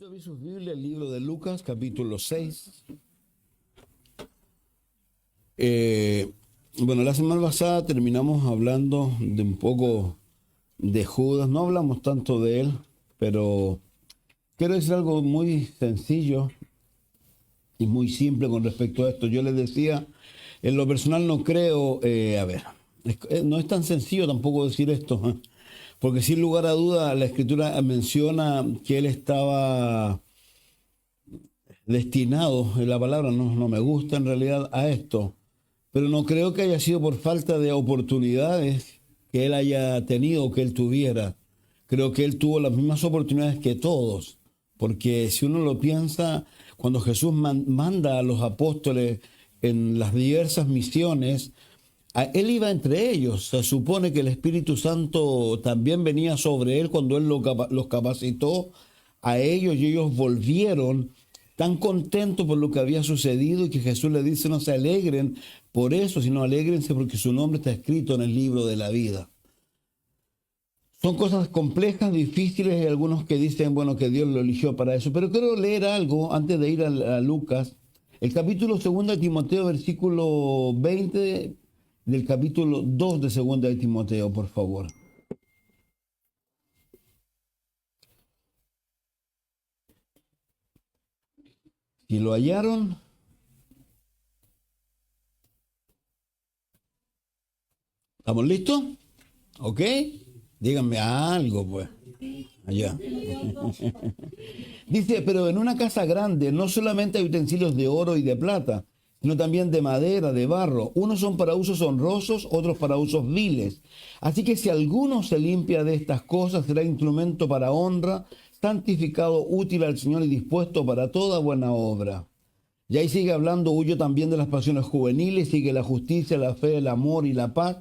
Abrí su Biblia, el libro de Lucas, capítulo 6. Bueno, la semana pasada terminamos hablando de un poco de Judas. No hablamos tanto de él, pero quiero decir algo muy sencillo y muy simple con respecto a esto. Yo les decía, en lo personal no creo, no es tan sencillo tampoco decir esto, ¿eh? Porque sin lugar a duda la Escritura menciona que él estaba destinado, la palabra no me gusta en realidad, a esto, pero no creo que haya sido por falta de oportunidades que él haya tenido, que él tuviera. Creo que él tuvo las mismas oportunidades que todos, porque si uno lo piensa, cuando Jesús manda a los apóstoles en las diversas misiones, él iba entre ellos. Se supone que el Espíritu Santo también venía sobre él cuando él los capacitó a ellos, y ellos volvieron tan contentos por lo que había sucedido, y que Jesús les dice: no se alegren por eso, sino alégrense porque su nombre está escrito en el libro de la vida. Son cosas complejas, difíciles, y algunos que dicen, bueno, que Dios lo eligió para eso. Pero quiero leer algo antes de ir a Lucas. El capítulo 2 de Timoteo, versículo 20 del capítulo 2 de 2 de Timoteo, por favor. Si lo hallaron, ¿estamos listos? ¿Ok? Díganme algo, pues. Allá. Dice: pero en una casa grande no solamente hay utensilios de oro y de plata, sino también de madera, de barro. Unos son para usos honrosos, otros para usos viles. Así que si alguno se limpia de estas cosas, será instrumento para honra, santificado, útil al Señor y dispuesto para toda buena obra. Y ahí sigue hablando: huyo también de las pasiones juveniles, sigue la justicia, la fe, el amor y la paz.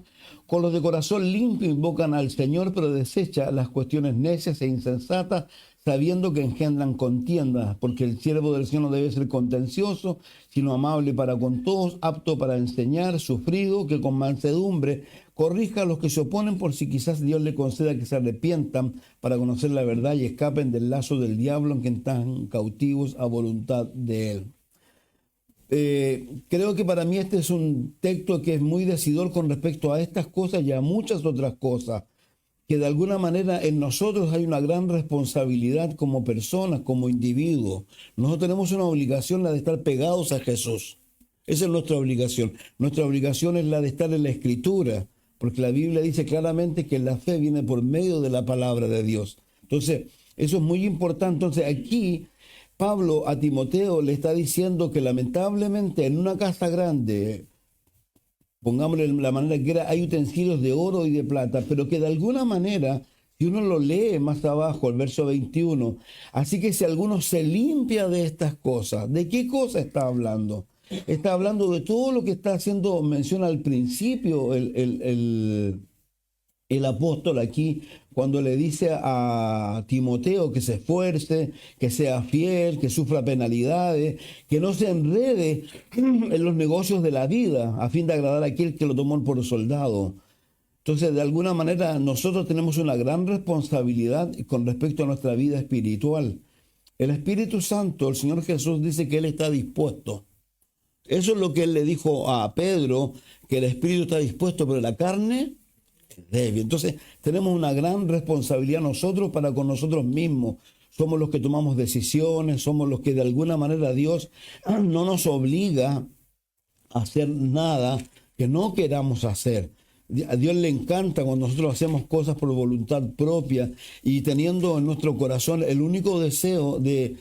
Con los de corazón limpio invocan al Señor, pero desecha las cuestiones necias e insensatas, sabiendo que engendran contiendas, porque el siervo del Señor no debe ser contencioso, sino amable para con todos, apto para enseñar, sufrido, que con mansedumbre corrija a los que se oponen, por si quizás Dios le conceda que se arrepientan para conocer la verdad y escapen del lazo del diablo en que están cautivos a voluntad de él. Creo que para mí este es un texto que es muy decidor con respecto a estas cosas y a muchas otras cosas, que de alguna manera en nosotros hay una gran responsabilidad como personas, como individuos. Nosotros tenemos una obligación, la de estar pegados a Jesús. Esa es nuestra obligación. Nuestra obligación es la de estar en la Escritura, porque la Biblia dice claramente que la fe viene por medio de la palabra de Dios. Entonces, eso es muy importante. Entonces, aquí Pablo a Timoteo le está diciendo que lamentablemente en una casa grande, pongámosle la manera que era, hay utensilios de oro y de plata, pero que de alguna manera, si uno lo lee más abajo, el verso 21, así que si alguno se limpia de estas cosas, ¿de qué cosa está hablando? Está hablando de todo lo que está haciendo mención al principio el apóstol aquí, cuando le dice a Timoteo que se esfuerce, que sea fiel, que sufra penalidades, que no se enrede en los negocios de la vida, a fin de agradar a aquel que lo tomó por soldado. Entonces, de alguna manera, nosotros tenemos una gran responsabilidad con respecto a nuestra vida espiritual. El Espíritu Santo, el Señor Jesús dice que Él está dispuesto. Eso es lo que Él le dijo a Pedro, que el Espíritu está dispuesto, pero la carne débil. Entonces, tenemos una gran responsabilidad nosotros para con nosotros mismos. Somos los que tomamos decisiones, somos los que de alguna manera Dios no nos obliga a hacer nada que no queramos hacer. A Dios le encanta cuando nosotros hacemos cosas por voluntad propia y teniendo en nuestro corazón el único deseo de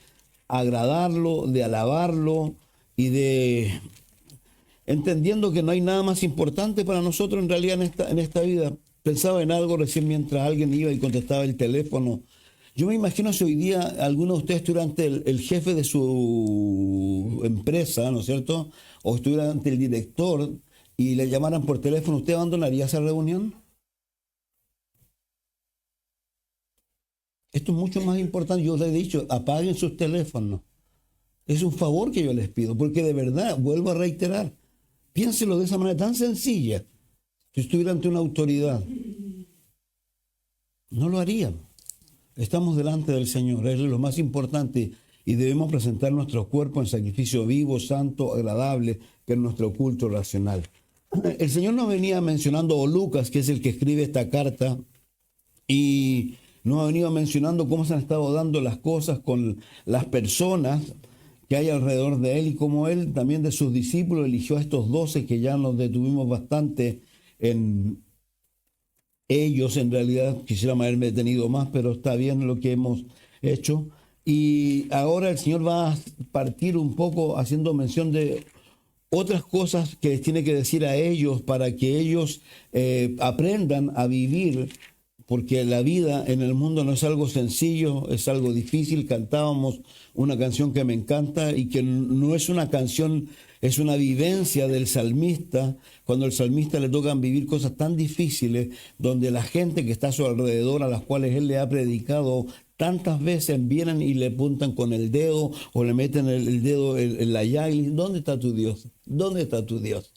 agradarlo, de alabarlo y de entendiendo que no hay nada más importante para nosotros en realidad en esta vida. Pensaba en algo recién mientras alguien iba y contestaba el teléfono. Yo me imagino si hoy día alguno de ustedes estuviera ante el jefe de su empresa, ¿no es cierto? O estuviera ante el director y le llamaran por teléfono, ¿usted abandonaría esa reunión? Esto es mucho más importante. Yo les he dicho, apaguen sus teléfonos. Es un favor que yo les pido, porque de verdad, vuelvo a reiterar, piénselo de esa manera tan sencilla. Si estuviera ante una autoridad, no lo harían. Estamos delante del Señor, Él es lo más importante y debemos presentar nuestro cuerpo en sacrificio vivo, santo, agradable, que es nuestro culto racional. El Señor nos venía mencionando, o Lucas, que es el que escribe esta carta, y nos ha venido mencionando cómo se han estado dando las cosas con las personas que hay alrededor de Él y cómo Él también de sus discípulos eligió a estos 12 que ya nos detuvimos bastante en ellos. En realidad quisiera haberme detenido más, pero está bien lo que hemos hecho. Y ahora el Señor va a partir un poco haciendo mención de otras cosas que les tiene que decir a ellos para que ellos aprendan a vivir, porque la vida en el mundo no es algo sencillo, es algo difícil. Cantábamos una canción que me encanta y que no es una canción, es una vivencia del salmista, cuando al salmista le tocan vivir cosas tan difíciles, donde la gente que está a su alrededor, a las cuales él le ha predicado tantas veces, vienen y le apuntan con el dedo o le meten el dedo en la llaga y dicen, ¿dónde está tu Dios? ¿Dónde está tu Dios?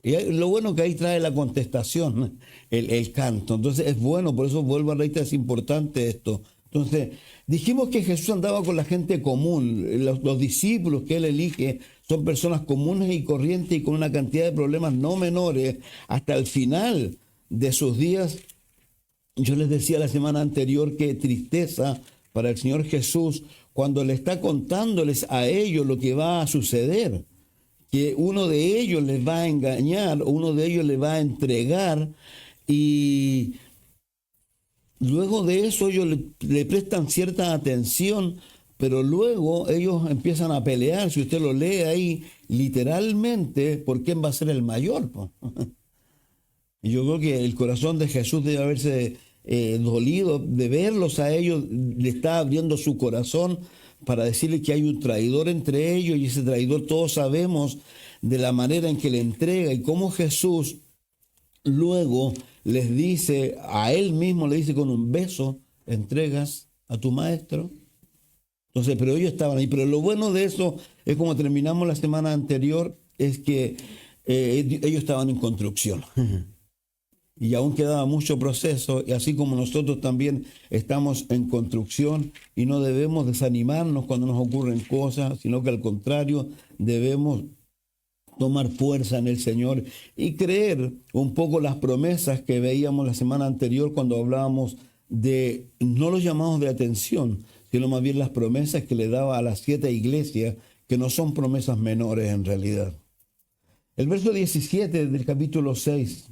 Y lo bueno que ahí trae la contestación, ¿no? El canto. Entonces es bueno, por eso vuelvo a reiterar, es importante esto. Entonces, dijimos que Jesús andaba con la gente común. Los discípulos que él elige son personas comunes y corrientes y con una cantidad de problemas no menores. Hasta el final de sus días, yo les decía la semana anterior que tristeza para el Señor Jesús cuando le está contándoles a ellos lo que va a suceder, que uno de ellos les va a engañar, uno de ellos les va a entregar, y luego de eso ellos le prestan cierta atención, pero luego ellos empiezan a pelear. Si usted lo lee ahí literalmente, ¿por quién va a ser el mayor? Y yo creo que el corazón de Jesús debe haberse dolido de verlos a ellos. Le está abriendo su corazón para decirle que hay un traidor entre ellos, y ese traidor todos sabemos de la manera en que le entrega y cómo Jesús luego les dice, a él mismo le dice, con un beso entregas a tu maestro. Entonces, pero ellos estaban ahí. Pero lo bueno de eso es, como terminamos la semana anterior, es que ellos estaban en construcción. Y aún quedaba mucho proceso, y así como nosotros también estamos en construcción, y no debemos desanimarnos cuando nos ocurren cosas, sino que al contrario debemos tomar fuerza en el Señor y creer un poco las promesas que veíamos la semana anterior cuando hablábamos de no los llamados de atención, sino más bien las promesas que le daba a las 7 iglesias, que no son promesas menores en realidad. El verso 17 del capítulo 6.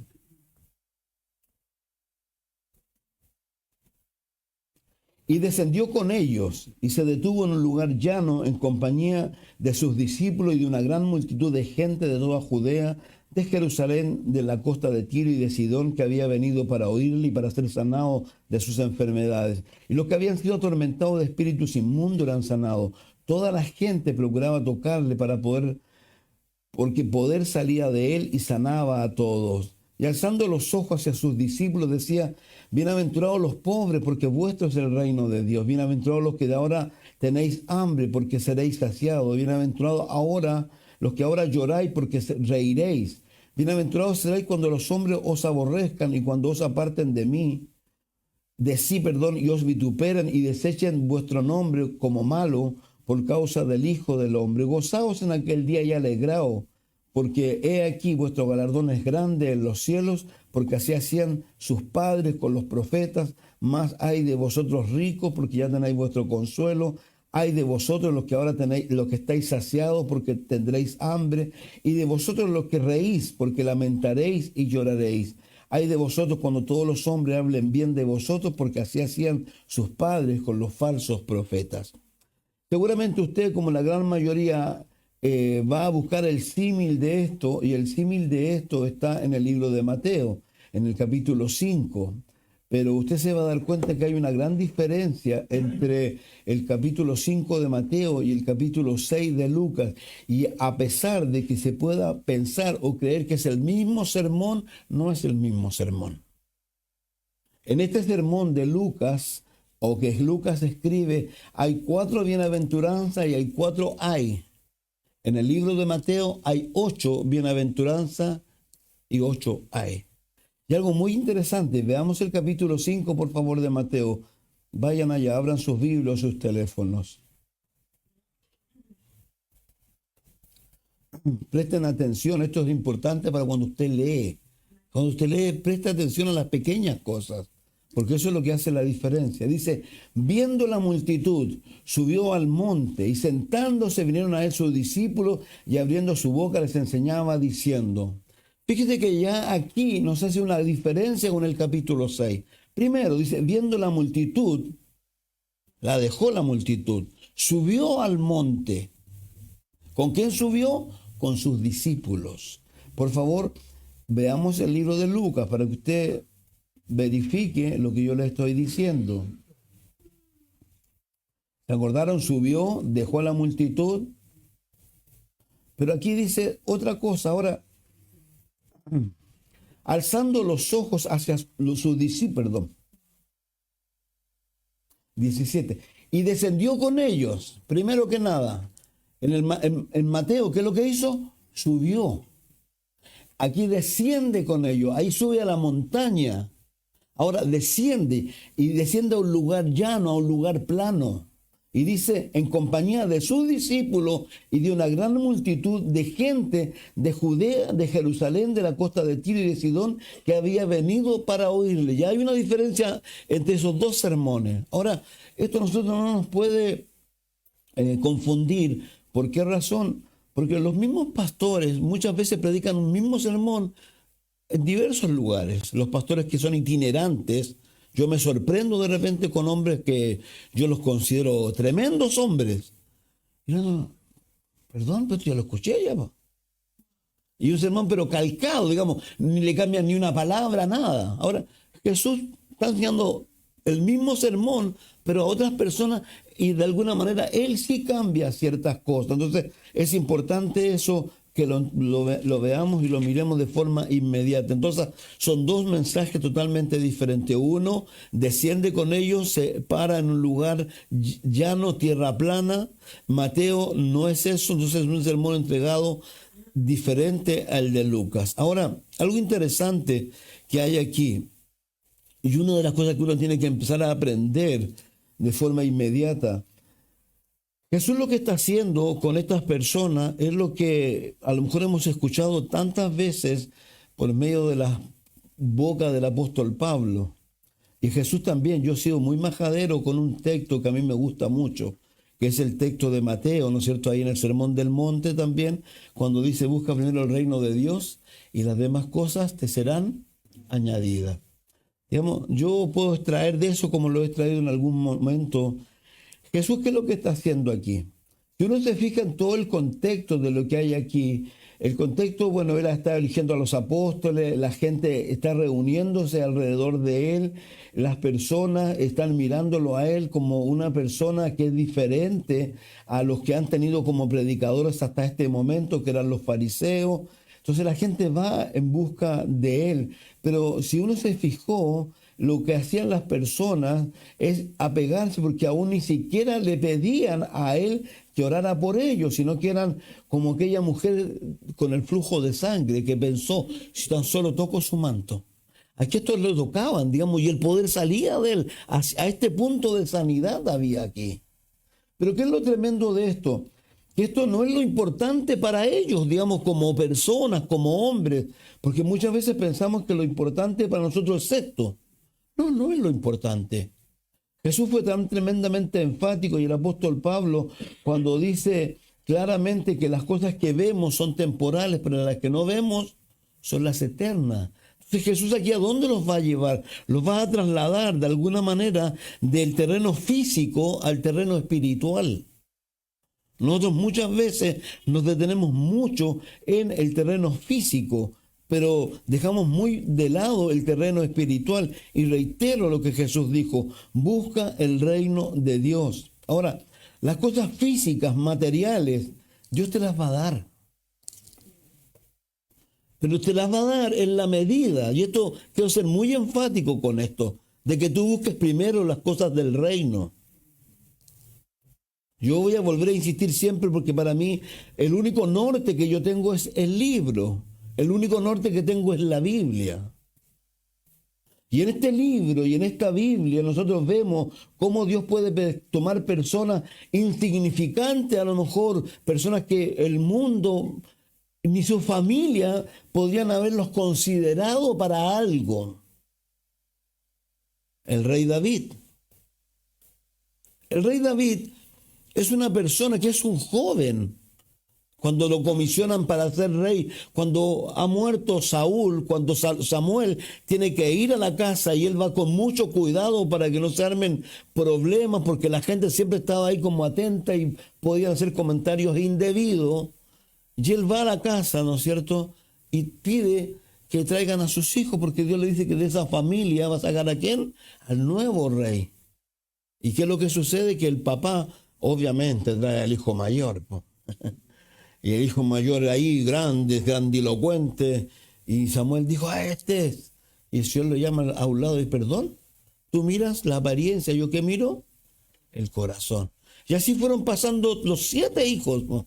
Y descendió con ellos y se detuvo en un lugar llano en compañía de sus discípulos y de una gran multitud de gente de toda Judea, de Jerusalén, de la costa de Tiro y de Sidón, que había venido para oírle y para ser sanado de sus enfermedades. Y los que habían sido atormentados de espíritus inmundos eran sanados. Toda la gente procuraba tocarle porque poder salía de él y sanaba a todos. Y alzando los ojos hacia sus discípulos decía, bienaventurados los pobres, porque vuestro es el reino de Dios. Bienaventurados los que de ahora tenéis hambre, porque seréis saciados. Bienaventurados ahora los que ahora lloráis, porque reiréis. Bienaventurados seréis cuando los hombres os aborrezcan y cuando os aparten y os vituperen y desechen vuestro nombre como malo por causa del Hijo del Hombre. Gozaos en aquel día y alegraos, porque he aquí vuestro galardón es grande en los cielos, porque así hacían sus padres con los profetas. Más hay de vosotros ricos, porque ya tenéis vuestro consuelo. Hay de vosotros los que ahora tenéis, los que estáis saciados, porque tendréis hambre. Y de vosotros los que reís, porque lamentaréis y lloraréis. Hay de vosotros cuando todos los hombres hablen bien de vosotros, porque así hacían sus padres con los falsos profetas. Seguramente usted, como la gran mayoría, va a buscar el símil de esto, y el símil de esto está en el libro de Mateo, en el capítulo 5. Pero usted se va a dar cuenta que hay una gran diferencia entre el capítulo 5 de Mateo y el capítulo 6 de Lucas. Y a pesar de que se pueda pensar o creer que es el mismo sermón, no es el mismo sermón. En este sermón de Lucas, o que Lucas escribe, hay 4 bienaventuranzas y hay 4 ay. En el libro de Mateo hay 8 bienaventuranzas y 8 ay. Y algo muy interesante, veamos el capítulo 5, por favor, de Mateo. Vayan allá, abran sus Biblias, sus teléfonos. Presten atención, esto es importante para cuando usted lee. Cuando usted lee, preste atención a las pequeñas cosas, porque eso es lo que hace la diferencia. Dice, viendo la multitud, subió al monte y sentándose vinieron a él sus discípulos y abriendo su boca les enseñaba diciendo. Fíjese que ya aquí nos hace una diferencia con el capítulo 6. Primero dice, viendo la multitud, la dejó la multitud, subió al monte. ¿Con quién subió? Con sus discípulos. Por favor, veamos el libro de Lucas para que usted verifique lo que yo le estoy diciendo. ¿Se acordaron? Subió, dejó a la multitud. Pero aquí dice otra cosa. Ahora, alzando los ojos hacia sus discípulos, 17. Y descendió con ellos, primero que nada. En Mateo, ¿qué es lo que hizo? Subió. Aquí desciende con ellos, ahí sube a la montaña. Ahora desciende y desciende a un lugar llano, a un lugar plano. Y dice, en compañía de sus discípulos y de una gran multitud de gente de Judea, de Jerusalén, de la costa de Tiro y de Sidón, que había venido para oírle. Ya hay una diferencia entre esos dos sermones. Ahora, esto a nosotros no nos puede confundir. ¿Por qué razón? Porque los mismos pastores muchas veces predican un mismo sermón en diversos lugares. Los pastores que son itinerantes, yo me sorprendo de repente con hombres que yo los considero tremendos hombres. Y no, perdón, pero yo lo escuché ya. Y un sermón pero calcado, digamos, ni le cambian ni una palabra, nada. Ahora, Jesús está enseñando el mismo sermón, pero a otras personas, y de alguna manera Él sí cambia ciertas cosas. Entonces, es importante eso, que lo veamos y lo miremos de forma inmediata. Entonces, son dos mensajes totalmente diferentes. Uno, desciende con ellos, se para en un lugar llano, tierra plana. Mateo no es eso, entonces es un sermón entregado diferente al de Lucas. Ahora, algo interesante que hay aquí, y una de las cosas que uno tiene que empezar a aprender de forma inmediata, Jesús lo que está haciendo con estas personas es lo que a lo mejor hemos escuchado tantas veces por medio de la boca del apóstol Pablo. Y Jesús también, yo he sido muy majadero con un texto que a mí me gusta mucho, que es el texto de Mateo, ¿no es cierto? Ahí en el Sermón del Monte también, cuando dice, busca primero el reino de Dios y las demás cosas te serán añadidas. Digamos, yo puedo extraer de eso como lo he extraído en algún momento. Jesús, ¿qué es lo que está haciendo aquí? Si uno se fija en todo el contexto de lo que hay aquí, el contexto, bueno, Él está eligiendo a los apóstoles, la gente está reuniéndose alrededor de Él, las personas están mirándolo a Él como una persona que es diferente a los que han tenido como predicadores hasta este momento, que eran los fariseos. Entonces la gente va en busca de Él. Pero si uno se fijó, lo que hacían las personas es apegarse, porque aún ni siquiera le pedían a Él que orara por ellos, sino que eran como aquella mujer con el flujo de sangre que pensó, si tan solo toco su manto. Aquí estos lo tocaban, digamos, y el poder salía de Él. A este punto de sanidad había aquí. Pero ¿qué es lo tremendo de esto? Que esto no es lo importante para ellos, digamos, como personas, como hombres, porque muchas veces pensamos que lo importante para nosotros es esto. No, no es lo importante. Jesús fue tan tremendamente enfático, y el apóstol Pablo, cuando dice claramente que las cosas que vemos son temporales, pero las que no vemos son las eternas. Entonces Jesús aquí, ¿a dónde los va a llevar? Los va a trasladar de alguna manera del terreno físico al terreno espiritual. Nosotros muchas veces nos detenemos mucho en el terreno físico, pero dejamos muy de lado el terreno espiritual. Y reitero lo que Jesús dijo, busca el reino de Dios. Ahora, las cosas físicas, materiales, Dios te las va a dar. Pero te las va a dar en la medida, y esto quiero ser muy enfático con esto, de que tú busques primero las cosas del reino. Yo voy a volver a insistir siempre, porque para mí el único norte que yo tengo es el libro. El único norte que tengo es la Biblia. Y en este libro y en esta Biblia nosotros vemos cómo Dios puede tomar personas insignificantes, a lo mejor personas que el mundo ni su familia podrían haberlos considerado para algo. El rey David. El rey David es una persona que es un joven. Cuando lo comisionan para ser rey, cuando ha muerto Saúl, cuando Samuel tiene que ir a la casa y él va con mucho cuidado para que no se armen problemas, porque la gente siempre estaba ahí como atenta y podían hacer comentarios indebidos. Y él va a la casa, ¿no es cierto? Y pide que traigan a sus hijos, porque Dios le dice que de esa familia va a sacar ¿a quién? Al nuevo rey. ¿Y qué es lo que sucede? Que el papá, obviamente, trae al hijo mayor, pues. Y el hijo mayor ahí, grande, grandilocuente. Y Samuel dijo, este es. Y el Señor lo llama a un lado y perdón. Tú miras la apariencia, ¿yo qué miro? El corazón. Y así fueron pasando los 7 hijos. ¿No?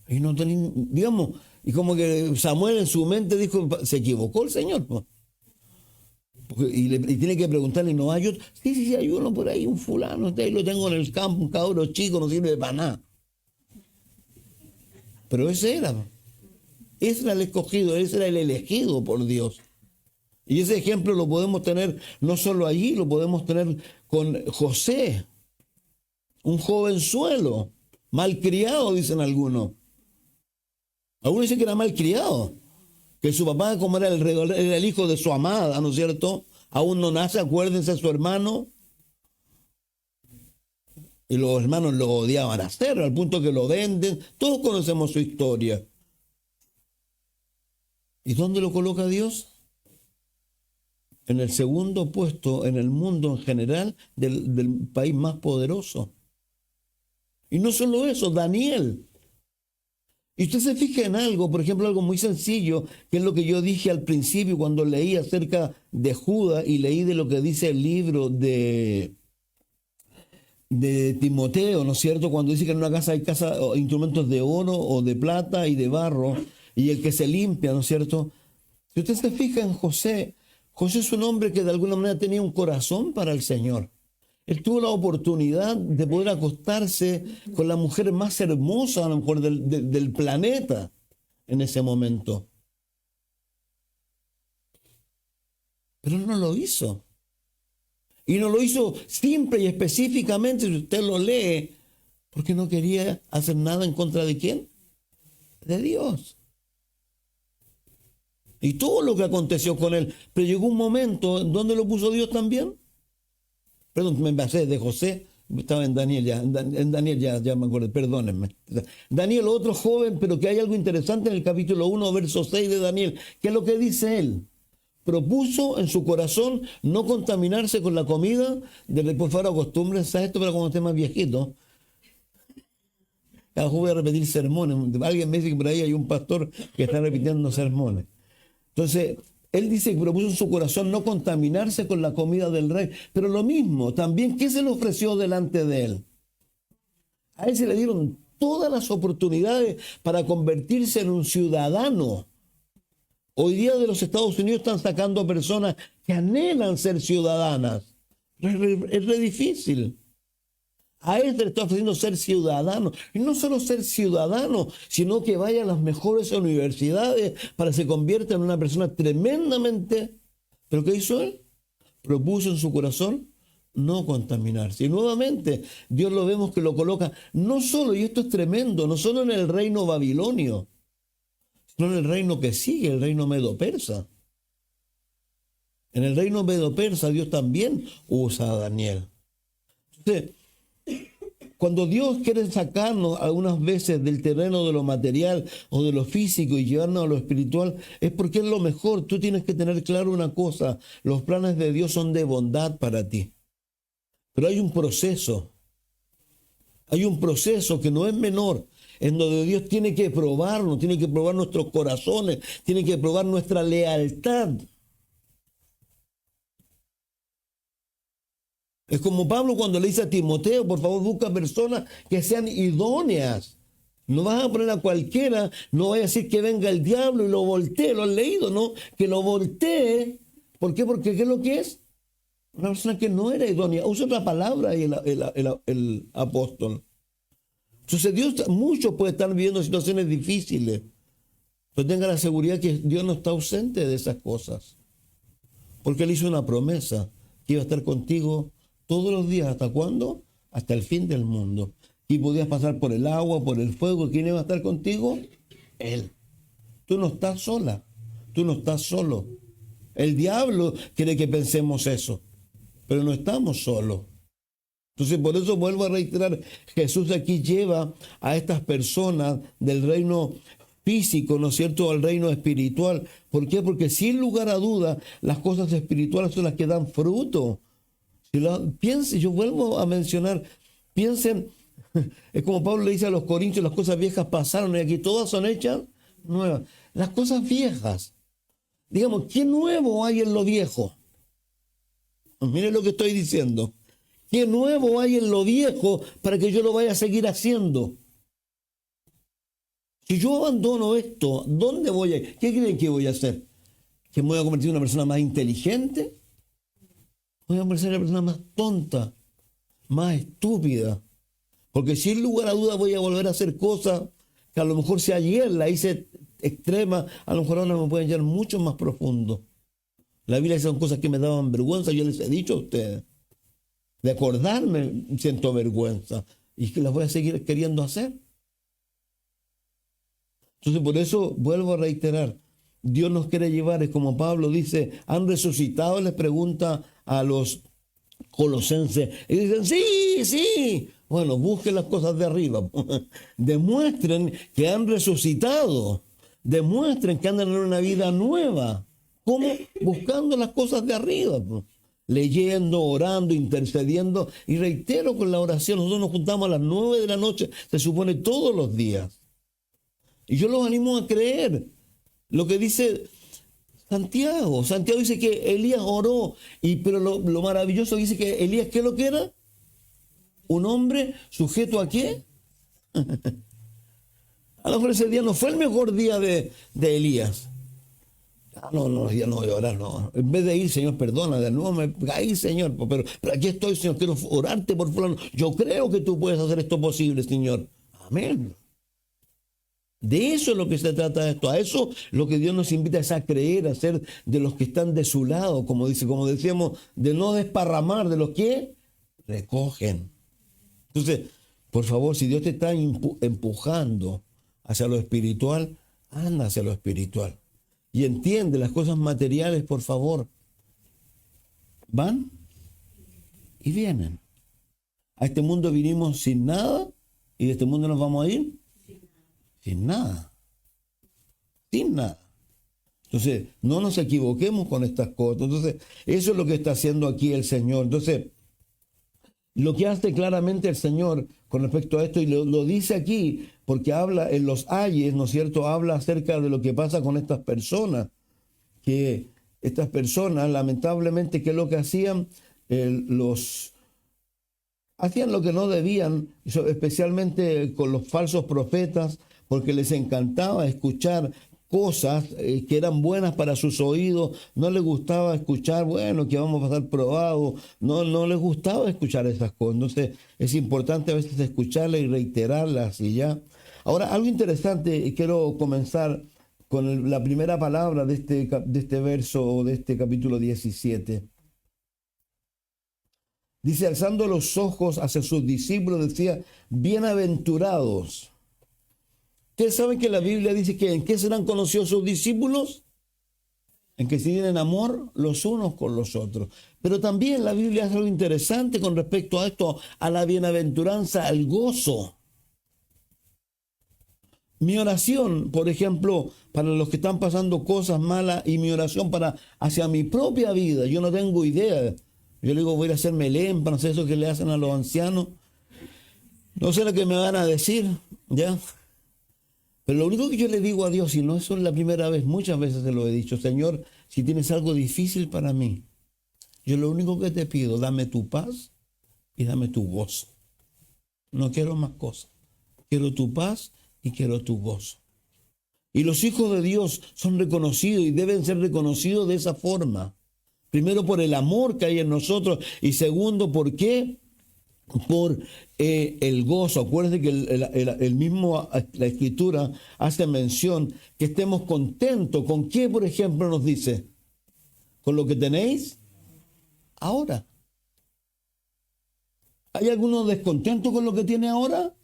Y no tenían, digamos, y como que Samuel en su mente dijo, se equivocó el Señor. ¿No? Y tiene que preguntarle, ¿no hay otro? Sí, hay uno por ahí, un fulano, ahí lo tengo en el campo, un cabro chico, no sirve para nada. Pero ese era el escogido, ese era el elegido por Dios. Y ese ejemplo lo podemos tener no solo allí, lo podemos tener con José, un jovenzuelo, malcriado, dicen algunos. Algunos dicen que era malcriado, que su papá, como era el hijo de su amada, ¿no es cierto? Aún no nace, acuérdense, su hermano. Y los hermanos lo odiaban a cero, al punto que lo venden. Todos conocemos su historia. ¿Y dónde lo coloca Dios? En el segundo puesto en el mundo en general del país más poderoso. Y no solo eso, Daniel. Y usted se fija en algo, por ejemplo, algo muy sencillo, que es lo que yo dije al principio cuando leí acerca de Judas y leí de lo que dice el libro de Timoteo, ¿no es cierto? Cuando dice que en una casa hay instrumentos de oro o de plata y de barro, y el que se limpia, ¿no es cierto? Si usted se fija en José, José es un hombre que de alguna manera tenía un corazón para el Señor. Él tuvo la oportunidad de poder acostarse con la mujer más hermosa, a lo mejor, del planeta en ese momento. Pero él no lo hizo. Y no lo hizo simple y específicamente, si usted lo lee, porque no quería hacer nada en contra de ¿quién? De Dios. Y todo lo que aconteció con él. Pero llegó un momento, ¿dónde lo puso Dios también? Perdón, me pasé de José, estaba en Daniel ya, ya me acuerdo, perdónenme. Daniel, otro joven, pero que hay algo interesante en el capítulo 1, verso 6 de Daniel. ¿Qué es lo que dice él? Propuso en su corazón no contaminarse con la comida, por favor acostúmbrense a esto para cuando esté más viejito. Cada voy a repetir sermones. Alguien me dice que por ahí hay un pastor que está repitiendo sermones. Entonces, él dice que propuso en su corazón no contaminarse con la comida del rey. Pero lo mismo, también, ¿qué se le ofreció delante de él? A él se le dieron todas las oportunidades para convertirse en un ciudadano. Hoy día de los Estados Unidos están sacando personas que anhelan ser ciudadanas. Es re difícil. A él se le está ofreciendo ser ciudadano. Y no solo ser ciudadano, sino que vaya a las mejores universidades para que se convierta en una persona tremendamente... ¿Pero qué hizo él? Propuso en su corazón no contaminarse. Y nuevamente, Dios lo vemos que lo coloca no solo, y esto es tremendo, no solo en el reino babilonio, sino en el reino que sigue, el reino medo-persa. En el reino medo-persa Dios también usa a Daniel. Entonces, cuando Dios quiere sacarnos algunas veces del terreno de lo material o de lo físico y llevarnos a lo espiritual, es porque es lo mejor. Tú tienes que tener claro una cosa: los planes de Dios son de bondad para ti. Pero hay un proceso que no es menor, en donde Dios tiene que probarnos, tiene que probar nuestros corazones, tiene que probar nuestra lealtad. Es como Pablo cuando le dice a Timoteo, por favor busca personas que sean idóneas. No vas a poner a cualquiera, no vaya a decir que venga el diablo y lo voltee, lo han leído, ¿no? Que lo voltee ¿Por qué? Porque ¿qué es lo que es? Una persona que no era idónea. Usa otra palabra ahí el apóstol. Entonces Dios, muchos pueden estar viviendo situaciones difíciles, pero tenga la seguridad que Dios no está ausente de esas cosas. Porque Él hizo una promesa que iba a estar contigo todos los días. ¿Hasta cuándo? Hasta el fin del mundo. Y podías pasar por el agua, por el fuego. ¿Quién iba a estar contigo? Él. Tú no estás sola. Tú no estás solo. El diablo quiere que pensemos eso, pero no estamos solos. Entonces, por eso vuelvo a reiterar, Jesús aquí lleva a estas personas del reino físico, ¿no es cierto?, al reino espiritual. ¿Por qué? Porque sin lugar a duda, las cosas espirituales son las que dan fruto. Piensen, yo vuelvo a mencionar, piensen, es como Pablo le dice a los corintios, las cosas viejas pasaron y aquí todas son hechas nuevas. Las cosas viejas, digamos, ¿qué nuevo hay en lo viejo? Miren lo que estoy diciendo. ¿Qué nuevo hay en lo viejo para que yo lo vaya a seguir haciendo? Si yo abandono esto, ¿dónde voy a ir? ¿Qué creen que voy a hacer? ¿Que me voy a convertir en una persona más inteligente? Voy a convertirme en una persona más tonta, más estúpida. Porque sin lugar a dudas voy a volver a hacer cosas que a lo mejor si ayer la hice extrema, a lo mejor ahora me pueden llevar mucho más profundo. La Biblia dice son cosas que me daban vergüenza, yo les he dicho a ustedes. De acordarme siento vergüenza y que las voy a seguir queriendo hacer. Entonces por eso vuelvo a reiterar, Dios nos quiere llevar, es como Pablo dice, ¿han resucitado? Les pregunta a los colosenses y dicen, sí, sí. Bueno, busquen las cosas de arriba, demuestren que han resucitado, demuestren que andan en una vida nueva. ¿Cómo? Buscando las cosas de arriba, leyendo, orando, intercediendo. Y reitero con la oración, nosotros nos juntamos a las 9 de la noche, se supone todos los días. Y yo los animo a creer lo que dice Santiago. Santiago dice que Elías oró, pero lo maravilloso dice que Elías, ¿qué es lo que era? Un hombre sujeto ¿a qué? A lo mejor ese día no fue el mejor día de Elías. No, ya no voy a orar, no. En vez de ir, Señor, perdona, de nuevo me caí, Señor, pero aquí estoy, Señor, quiero orarte por fulano. Yo creo que tú puedes hacer esto posible, Señor. Amén. De eso es lo que se trata esto. A eso lo que Dios nos invita es a creer, a ser de los que están de su lado, como decíamos, de no desparramar, de los que recogen. Entonces, por favor, si Dios te está empujando hacia lo espiritual, anda hacia lo espiritual. Y entiende las cosas materiales, por favor. Van y vienen. A este mundo vinimos sin nada y de este mundo nos vamos a ir sin nada. Sin nada. Entonces, no nos equivoquemos con estas cosas. Entonces, eso es lo que está haciendo aquí el Señor. Entonces, lo que hace claramente el Señor con respecto a esto, y lo dice aquí, porque habla en los ayes, ¿no es cierto? Habla acerca de lo que pasa con estas personas, que estas personas, lamentablemente, ¿qué es lo que hacían? Hacían lo que no debían, especialmente con los falsos profetas, porque les encantaba escuchar cosas que eran buenas para sus oídos, no les gustaba escuchar, bueno, que vamos a pasar probados, no les gustaba escuchar esas cosas. Entonces es importante a veces escucharlas y reiterarlas y ya. Ahora, algo interesante, y quiero comenzar con la primera palabra de este verso, de este capítulo 17. Dice, alzando los ojos hacia sus discípulos, decía, bienaventurados. ¿Ustedes saben que la Biblia dice que en qué serán conocidos sus discípulos? En que se tienen amor los unos con los otros. Pero también la Biblia hace algo interesante con respecto a esto, a la bienaventuranza, al gozo. Mi oración, por ejemplo, para los que están pasando cosas malas y mi oración hacia mi propia vida, yo no tengo idea. Yo le digo, voy a ir a hacerme lámparas, eso que le hacen a los ancianos. No sé lo que me van a decir, ¿ya? Pero lo único que yo le digo a Dios, y no es la primera vez, muchas veces se lo he dicho, Señor, si tienes algo difícil para mí, yo lo único que te pido, dame tu paz y dame tu gozo. No quiero más cosas. Quiero tu paz y quiero tu gozo. Y los hijos de Dios son reconocidos y deben ser reconocidos de esa forma. Primero, por el amor que hay en nosotros. Y segundo, ¿por qué? Por el gozo. Acuérdense que el mismo, la Escritura hace mención que estemos contentos. ¿Con qué, por ejemplo, nos dice? ¿Con lo que tenéis ahora? ¿Hay alguno descontento con lo que tiene ahora?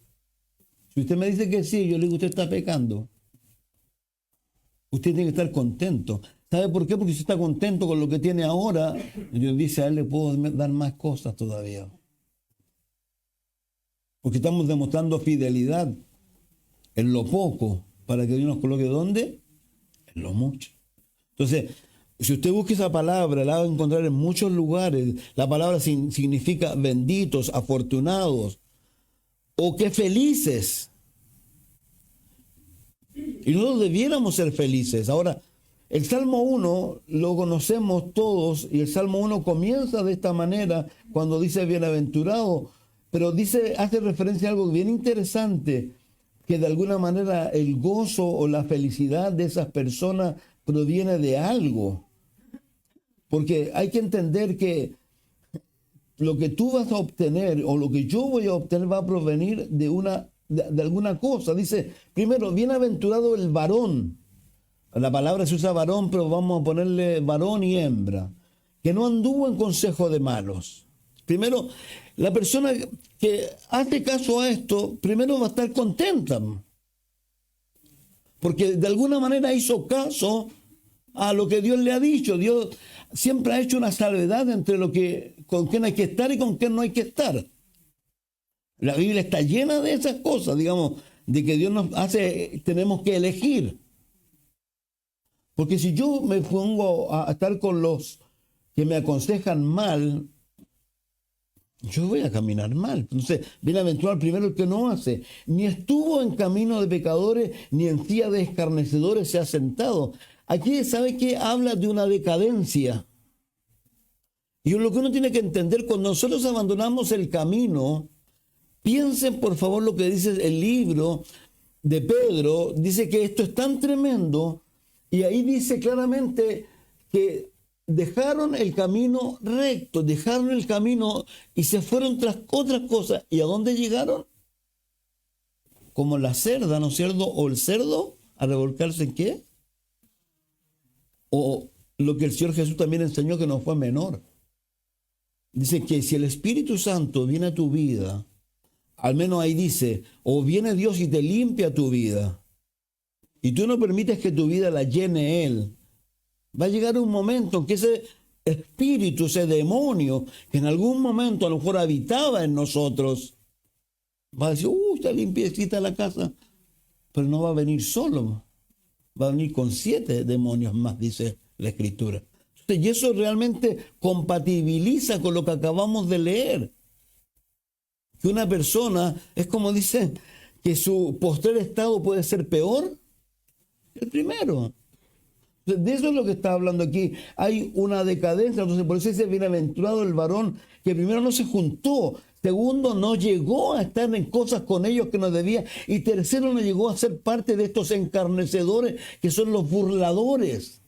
Si usted me dice que sí, yo le digo, usted está pecando. Usted tiene que estar contento. ¿Sabe por qué? Porque si está contento con lo que tiene ahora, Dios dice, a él le puedo dar más cosas todavía. Porque estamos demostrando fidelidad en lo poco, para que Dios nos coloque ¿dónde? En lo mucho. Entonces, si usted busca esa palabra, la va a encontrar en muchos lugares. La palabra significa benditos, afortunados, o que felices. Y nosotros debiéramos ser felices. Ahora, el Salmo 1 lo conocemos todos, y el Salmo 1 comienza de esta manera cuando dice bienaventurado, pero hace referencia a algo bien interesante, que de alguna manera el gozo o la felicidad de esas personas proviene de algo. Porque hay que entender que lo que tú vas a obtener o lo que yo voy a obtener va a provenir de alguna cosa. Dice, primero, bienaventurado el varón. La palabra se usa varón, pero vamos a ponerle varón y hembra, que no anduvo en consejo de malos. Primero, la persona que hace caso a esto, primero va a estar contenta, porque de alguna manera hizo caso a lo que Dios le ha dicho. Dios siempre ha hecho una salvedad entre con quién hay que estar y con quién no hay que estar. La Biblia está llena de esas cosas, digamos, de que Dios nos hace, tenemos que elegir. Porque si yo me pongo a estar con los que me aconsejan mal, yo voy a caminar mal. Entonces, bienaventurado primero el que no hace. Ni estuvo en camino de pecadores, ni en silla de escarnecedores se ha sentado. Aquí, ¿sabe qué? Habla de una decadencia. Y lo que uno tiene que entender, cuando nosotros abandonamos el camino, piensen por favor lo que dice el libro de Pedro. Dice que esto es tan tremendo, y ahí dice claramente que dejaron el camino recto, dejaron el camino y se fueron tras otras cosas. ¿Y a dónde llegaron? Como la cerda, ¿no es cierto? O el cerdo, a revolcarse en qué. O lo que el Señor Jesús también enseñó, que no fue menor. Dice que si el Espíritu Santo viene a tu vida, al menos ahí dice, o viene Dios y te limpia tu vida, y tú no permites que tu vida la llene Él, va a llegar un momento en que ese espíritu, ese demonio, que en algún momento a lo mejor habitaba en nosotros, va a decir, está limpiecita la casa, pero no va a venir solo, va a venir con 7 demonios más, dice la Escritura. Entonces, y eso realmente compatibiliza con lo que acabamos de leer. Que una persona, es como dice, que su postrer estado puede ser peor que el primero. De eso es lo que está hablando aquí. Hay una decadencia. Entonces, por eso dice bienaventurado el varón que primero no se juntó, segundo no llegó a estar en cosas con ellos que no debía, y tercero no llegó a ser parte de estos encarnecedores que son los burladores.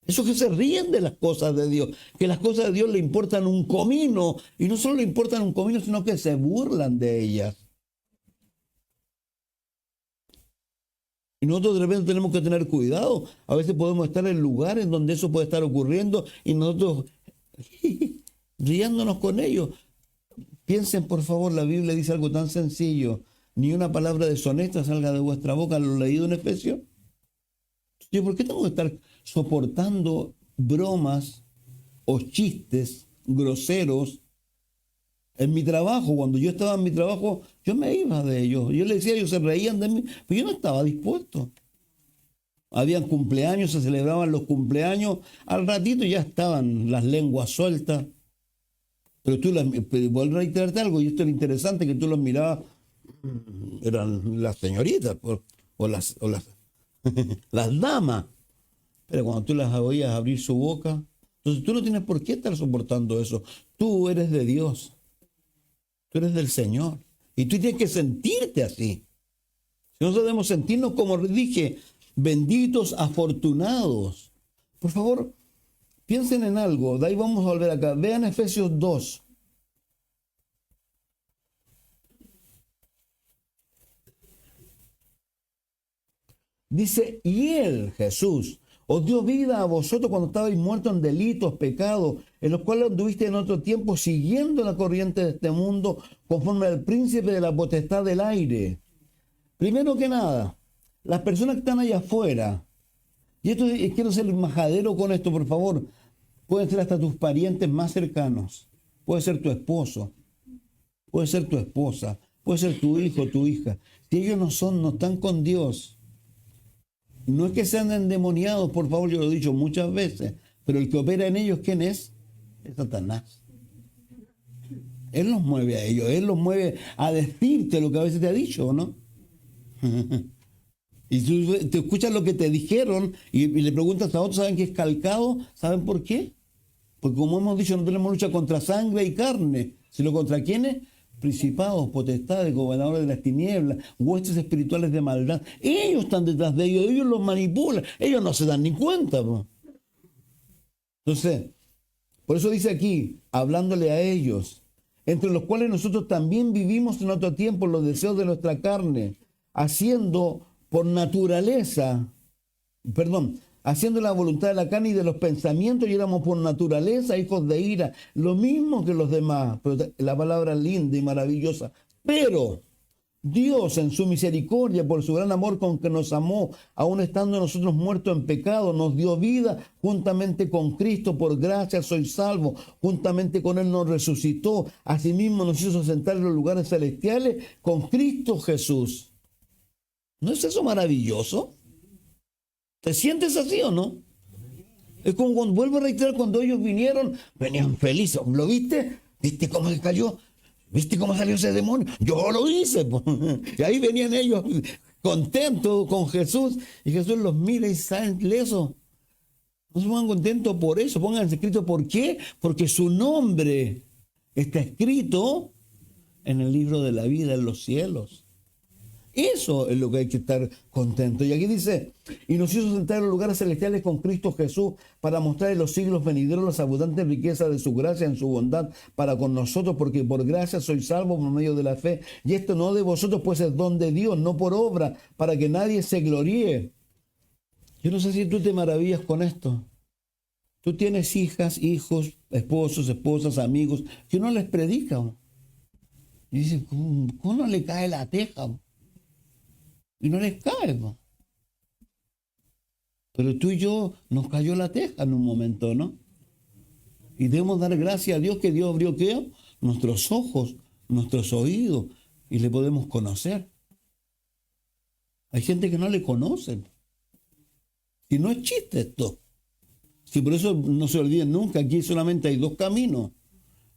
Esos que se ríen de las cosas de Dios, que las cosas de Dios le importan un comino, y no solo le importan un comino, sino que se burlan de ellas. Y nosotros de repente tenemos que tener cuidado. A veces podemos estar en lugares donde eso puede estar ocurriendo y nosotros riéndonos con ellos. Piensen, por favor, la Biblia dice algo tan sencillo. Ni una palabra deshonesta salga de vuestra boca. ¿Lo he leído en Efesios? ¿Por qué tengo que estar soportando bromas o chistes groseros en mi trabajo? Cuando yo estaba en mi trabajo, yo me iba de ellos. Yo les decía, ellos se reían de mí, pero yo no estaba dispuesto. Habían cumpleaños, se celebraban los cumpleaños, al ratito ya estaban las lenguas sueltas. Pero vuelvo a reiterarte algo, y esto es interesante, que tú los mirabas, eran las señoritas o las las damas. Pero cuando tú las oías abrir su boca, entonces tú no tienes por qué estar soportando eso. Tú eres de Dios. Tú eres del Señor. Y tú tienes que sentirte así. Si no debemos sentirnos, como dije, benditos, afortunados. Por favor, Piensen en algo, de ahí vamos a volver acá. Vean Efesios 2. Dice, y Él, Jesús, os dio vida a vosotros cuando estabais muertos en delitos, pecados, en los cuales anduviste en otro tiempo siguiendo la corriente de este mundo, conforme al príncipe de la potestad del aire. Primero que nada, las personas que están allá afuera, y esto quiero ser majadero con esto, por favor, pueden ser hasta tus parientes más cercanos, puede ser tu esposo, puede ser tu esposa, puede ser tu hijo, tu hija. Si ellos no están con Dios, no es que sean endemoniados, por favor, yo lo he dicho muchas veces, pero el que opera en ellos, ¿quién es? Es Satanás. Él los mueve a ellos, él los mueve a decirte lo que a veces te ha dicho, ¿no? Y tú te escuchas lo que te dijeron y le preguntas a otros, ¿saben que es calcado? ¿Saben por qué? Porque como hemos dicho, no tenemos lucha contra sangre y carne, sino contra ¿quiénes? Principados, potestades, gobernadores de las tinieblas, huestes espirituales de maldad. Ellos están detrás de ellos, ellos los manipulan, ellos no se dan ni cuenta, bro. Entonces, por eso dice aquí, hablándole a ellos, entre los cuales nosotros también vivimos en otro tiempo los deseos de nuestra carne, haciendo la voluntad de la carne y de los pensamientos, y éramos por naturaleza hijos de ira, lo mismo que los demás. Pero la palabra linda y maravillosa. Pero Dios, en su misericordia, por su gran amor con que nos amó, aun estando nosotros muertos en pecado, nos dio vida juntamente con Cristo. Por gracia sois salvos. Juntamente con Él nos resucitó. Asimismo nos hizo sentar en los lugares celestiales con Cristo Jesús. ¿No es eso maravilloso? ¿Te sientes así o no? Es como cuando, vuelvo a reiterar, cuando ellos vinieron, venían felices. ¿Lo viste? ¿Viste cómo se cayó? ¿Viste cómo salió ese demonio? Yo lo hice. Y ahí venían ellos contentos con Jesús. Y Jesús los mira y salen lesos. No se pongan contentos por eso. Pónganse escrito. ¿Por qué? Porque su nombre está escrito en el libro de la vida en los cielos. Eso es lo que hay que estar contento. Y aquí dice, y nos hizo sentar en los lugares celestiales con Cristo Jesús para mostrar en los siglos venideros las abundantes riquezas de su gracia en su bondad para con nosotros, porque por gracia sois salvos por medio de la fe. Y esto no de vosotros, pues es don de Dios, no por obra, para que nadie se gloríe. Yo no sé si tú te maravillas con esto. Tú tienes hijas, hijos, esposos, esposas, amigos, que uno les predica. Y dice, ¿cómo no le cae la teja? Y no les cae. Pero tú y yo nos cayó la teja en un momento, ¿no? Y debemos dar gracias a Dios que Dios abrió ¿qué? Nuestros ojos, nuestros oídos, y le podemos conocer. Hay gente que no le conoce. Y no es chiste esto. Si por eso no se olviden nunca, aquí solamente hay dos caminos,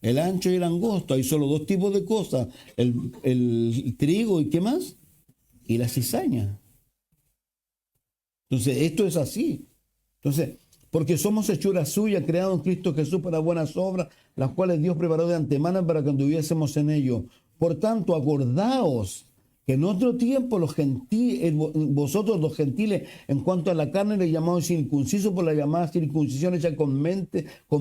el ancho y el angosto. Hay solo dos tipos de cosas, el trigo y ¿qué más? Y la cizaña. Entonces, esto es así. Entonces, porque somos hechura suya, creados en Cristo Jesús para buenas obras, las cuales Dios preparó de antemano para que anduviésemos en ello. Por tanto, acordaos que en otro tiempo vosotros los gentiles, en cuanto a la carne, les llamados circuncisos por la llamada circuncisión hecha con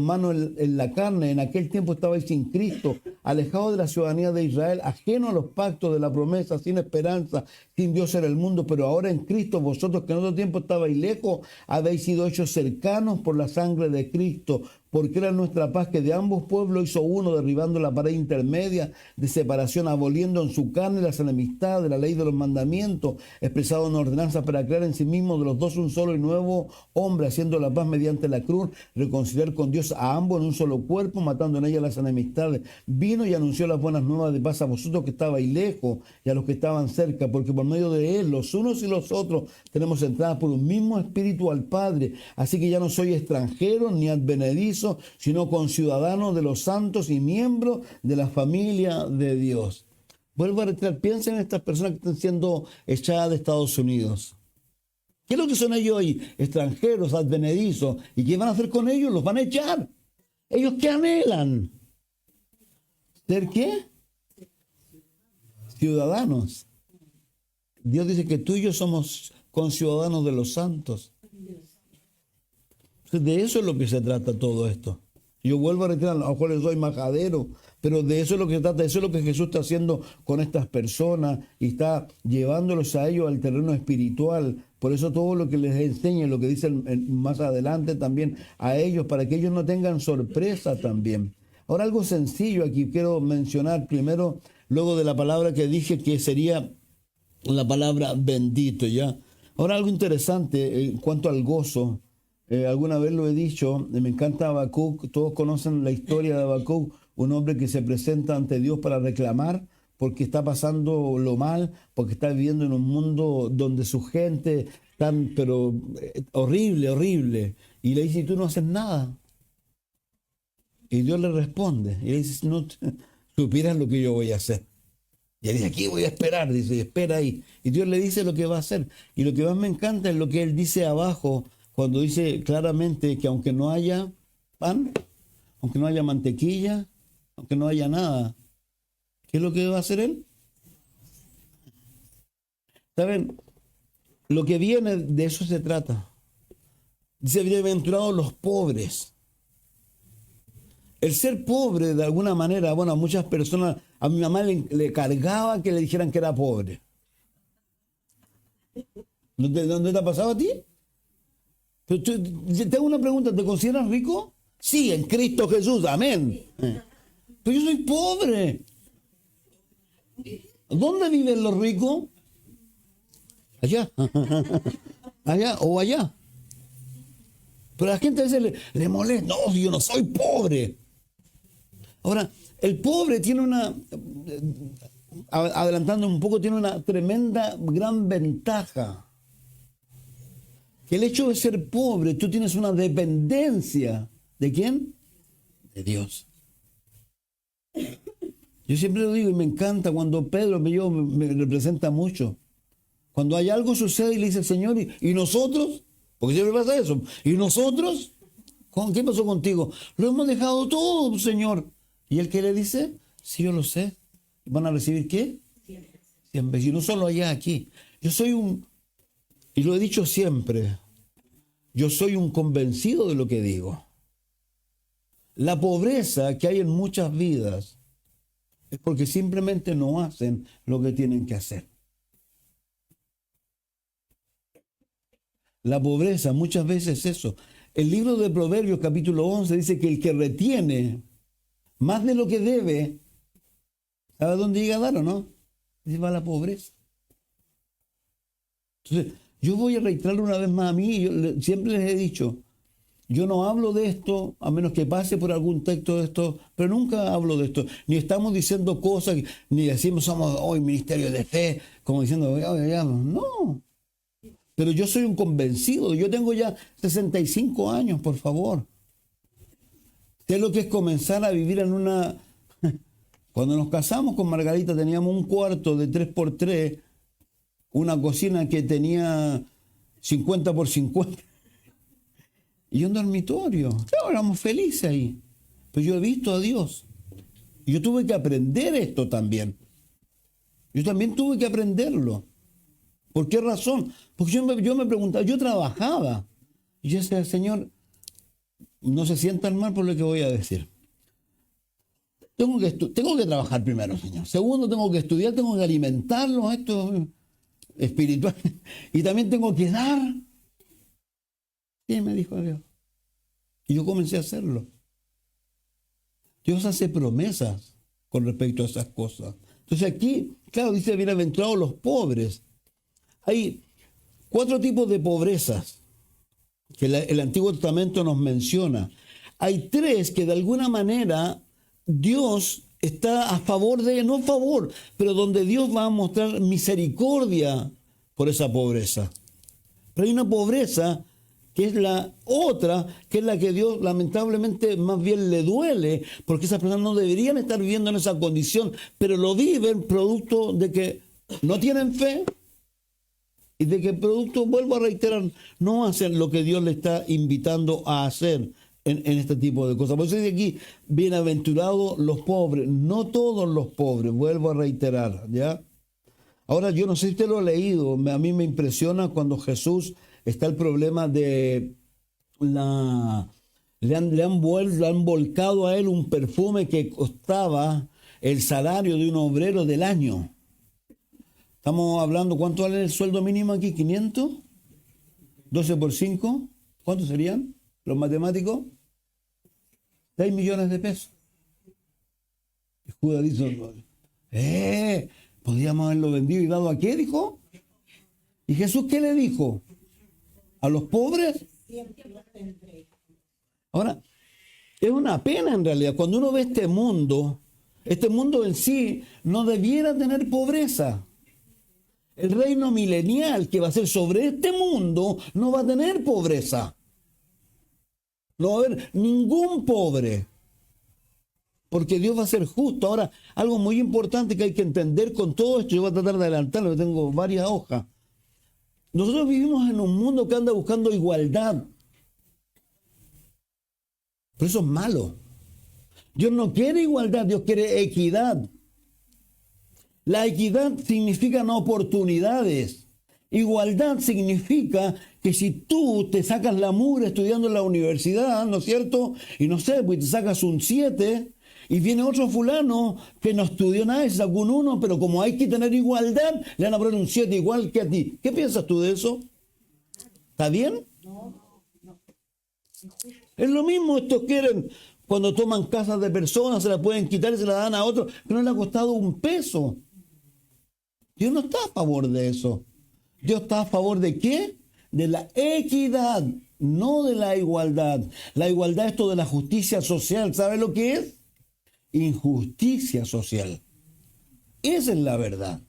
mano en la carne. En aquel tiempo estabais sin Cristo, alejados de la ciudadanía de Israel, ajenos a los pactos de la promesa, sin esperanza, sin Dios en el mundo. Pero ahora en Cristo, vosotros que en otro tiempo estabais lejos, habéis sido hechos cercanos por la sangre de Cristo, porque era nuestra paz que de ambos pueblos hizo uno, derribando la pared intermedia de separación, aboliendo en su carne las enemistades de la ley de los mandamientos, expresado en ordenanza para crear en sí mismo de los dos un solo y nuevo hombre, haciendo la paz mediante la cruz, reconciliar con Dios a ambos en un solo cuerpo, matando en ella las enemistades. Vino y anunció las buenas nuevas de paz a vosotros que estabais lejos y a los que estaban cerca, porque por medio de él, los unos y los otros, tenemos entrada por un mismo espíritu al Padre. Así que ya no soy extranjero ni advenedizo, sino conciudadanos de los santos y miembros de la familia de Dios. Vuelvo a reiterar, piensen en estas personas que están siendo echadas de Estados Unidos. ¿Qué es lo que son ellos hoy? Extranjeros, advenedizos. ¿Y qué van a hacer con ellos? Los van a echar. ¿Ellos qué anhelan? ¿Ser qué? Ciudadanos. Dios dice que tú y yo somos conciudadanos de los santos. De eso es lo que se trata todo esto. Yo vuelvo a reiterar, a lo mejor soy majadero, pero de eso es lo que se trata, eso es lo que Jesús está haciendo con estas personas y está llevándolos a ellos al terreno espiritual. Por eso todo lo que les enseña, lo que dicen más adelante también a ellos, para que ellos no tengan sorpresa también. Ahora algo sencillo aquí quiero mencionar primero, luego de la palabra que dije que sería la palabra bendito, ¿ya? Ahora algo interesante en cuanto al gozo. Alguna vez lo he dicho, me encanta Habacuc, todos conocen la historia de Habacuc, un hombre que se presenta ante Dios para reclamar porque está pasando lo mal, porque está viviendo en un mundo donde su gente tan, pero horrible, horrible, y le dice, tú no haces nada. Y Dios le responde, y le dice, si no supieras lo que yo voy a hacer. Y él dice, aquí voy a esperar, dice, espera ahí. Y Dios le dice lo que va a hacer. Y lo que más me encanta es lo que él dice abajo, cuando dice claramente que aunque no haya pan, aunque no haya mantequilla, aunque no haya nada, ¿qué es lo que va a hacer él? ¿Saben? Lo que viene, de eso se trata. Dice, bienaventurados los pobres. El ser pobre, de alguna manera, bueno, a muchas personas, a mi mamá le cargaba que le dijeran que era pobre. ¿No te ha pasado a ti? Pero te hago una pregunta, ¿te consideras rico? Sí, en Cristo Jesús, amén. Pero yo soy pobre. ¿Dónde viven los ricos? Allá. Allá o allá. Pero a la gente a veces le molesta. No, yo no soy pobre. Ahora, el pobre tiene adelantando un poco, tiene una tremenda, gran ventaja. Que el hecho de ser pobre, tú tienes una dependencia. ¿De quién? De Dios. Yo siempre lo digo y me encanta cuando Pedro me representa mucho. Cuando hay algo sucede y le dice, Señor, ¿y nosotros? Porque siempre pasa eso. ¿Y nosotros? ¿Qué pasó contigo? Lo hemos dejado todo, Señor. ¿Y él qué le dice? Sí, yo lo sé. ¿Van a recibir qué? Siempre. Y no solo allá, aquí. Yo soy y lo he dicho siempre, yo soy un convencido de lo que digo. La pobreza que hay en muchas vidas es porque simplemente no hacen lo que tienen que hacer. La pobreza muchas veces es eso. El libro de Proverbios capítulo 11 dice que el que retiene más de lo que debe, ¿sabe dónde llega a dar o no? Dice, va a la pobreza. Entonces, yo voy a reiterar una vez más a mí, siempre les he dicho, yo no hablo de esto, a menos que pase por algún texto de esto, pero nunca hablo de esto. Ni estamos diciendo cosas, ni decimos somos hoy ministerio de fe, como diciendo, no. Pero yo soy un convencido, yo tengo ya 65 años, por favor. Sé lo que es comenzar a vivir en una... Cuando nos casamos con Margarita teníamos un cuarto de 3x3, una cocina que tenía 50x50 y un dormitorio. Claro, éramos felices ahí. Pero yo he visto a Dios. Y yo tuve que aprender esto también. Yo también tuve que aprenderlo. ¿Por qué razón? Porque yo me preguntaba, yo trabajaba. Y yo decía, Señor, no se sientan mal por lo que voy a decir. Tengo que trabajar primero, Señor. Segundo, tengo que estudiar, tengo que alimentarlos, esto espiritual. Y también tengo que dar. Y me dijo Dios. Y yo comencé a hacerlo. Dios hace promesas con respecto a esas cosas. Entonces aquí, claro, dice, bienaventurados los pobres. Hay 4 tipos de pobrezas que el Antiguo Testamento nos menciona. Hay 3 que de alguna manera Dios está a favor de, no a favor, pero donde Dios va a mostrar misericordia por esa pobreza. Pero hay una pobreza que es la otra, que es la que Dios lamentablemente más bien le duele, porque esas personas no deberían estar viviendo en esa condición, pero lo viven producto de que no tienen fe y de que producto, vuelvo a reiterar, no hacen lo que Dios le está invitando a hacer en este tipo de cosas. Por eso dice aquí, bienaventurados los pobres, no todos los pobres, vuelvo a reiterar, ¿ya? Ahora, yo no sé si usted lo ha leído, a mí me impresiona cuando Jesús está el problema de la, le han volcado a él un perfume que costaba el salario de un obrero del año. Estamos hablando, ¿cuánto vale el sueldo mínimo aquí? ¿500? ¿12 por 5? ¿Cuántos serían los matemáticos? 6 millones de pesos. Y Judas dice, podríamos haberlo vendido y dado a qué, dijo. ¿Y Jesús qué le dijo? ¿A los pobres? Ahora, es una pena en realidad. Cuando uno ve este mundo en sí no debiera tener pobreza. El reino milenial que va a ser sobre este mundo no va a tener pobreza. No va a haber ningún pobre. Porque Dios va a ser justo. Ahora, algo muy importante que hay que entender con todo esto, yo voy a tratar de adelantarlo, tengo varias hojas. Nosotros vivimos en un mundo que anda buscando igualdad. Pero eso es malo. Dios no quiere igualdad, Dios quiere equidad. La equidad significa no oportunidades. Igualdad significa que si tú te sacas la mugre estudiando en la universidad, ¿no es cierto? Y no sé, pues te sacas un 7 y viene otro fulano que no estudió nada y se sacó un 1, pero como hay que tener igualdad, le van a poner un 7 igual que a ti. ¿Qué piensas tú de eso? ¿Está bien? Es lo mismo, estos quieren, cuando toman casas de personas, se las pueden quitar y se las dan a otros, que no le ha costado un peso. Dios no está a favor de eso. Dios está a favor de ¿qué? De la equidad, no de la igualdad. La igualdad es esto de la justicia social. ¿Sabe lo que es? Injusticia social. Esa es la verdad.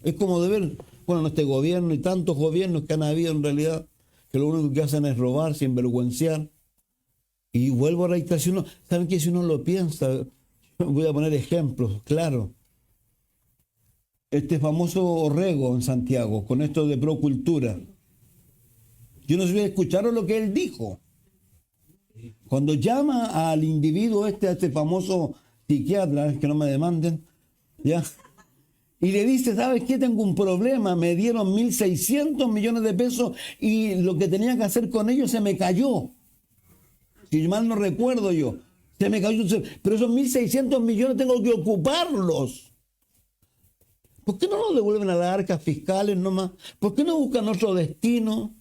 Es como de ver, bueno, este gobierno y tantos gobiernos que han habido en realidad, que lo único que hacen es robar, sinvergüenciar. Y vuelvo a reiterar, ¿saben qué? Si uno lo piensa, voy a poner ejemplos, claro. Este famoso Orrego en Santiago, con esto de Procultura. Yo no sé si escucharon lo que él dijo. Cuando llama al individuo a este famoso psiquiatra, que no me demanden, ¿ya? Y le dice, ¿sabes qué? Tengo un problema, me dieron 1.600 millones de pesos y lo que tenía que hacer con ellos se me cayó. Si mal no recuerdo yo, se me cayó, pero esos 1.600 millones tengo que ocuparlos. ¿Por qué no los devuelven a las arcas fiscales nomás? ¿Por qué no buscan otro destino?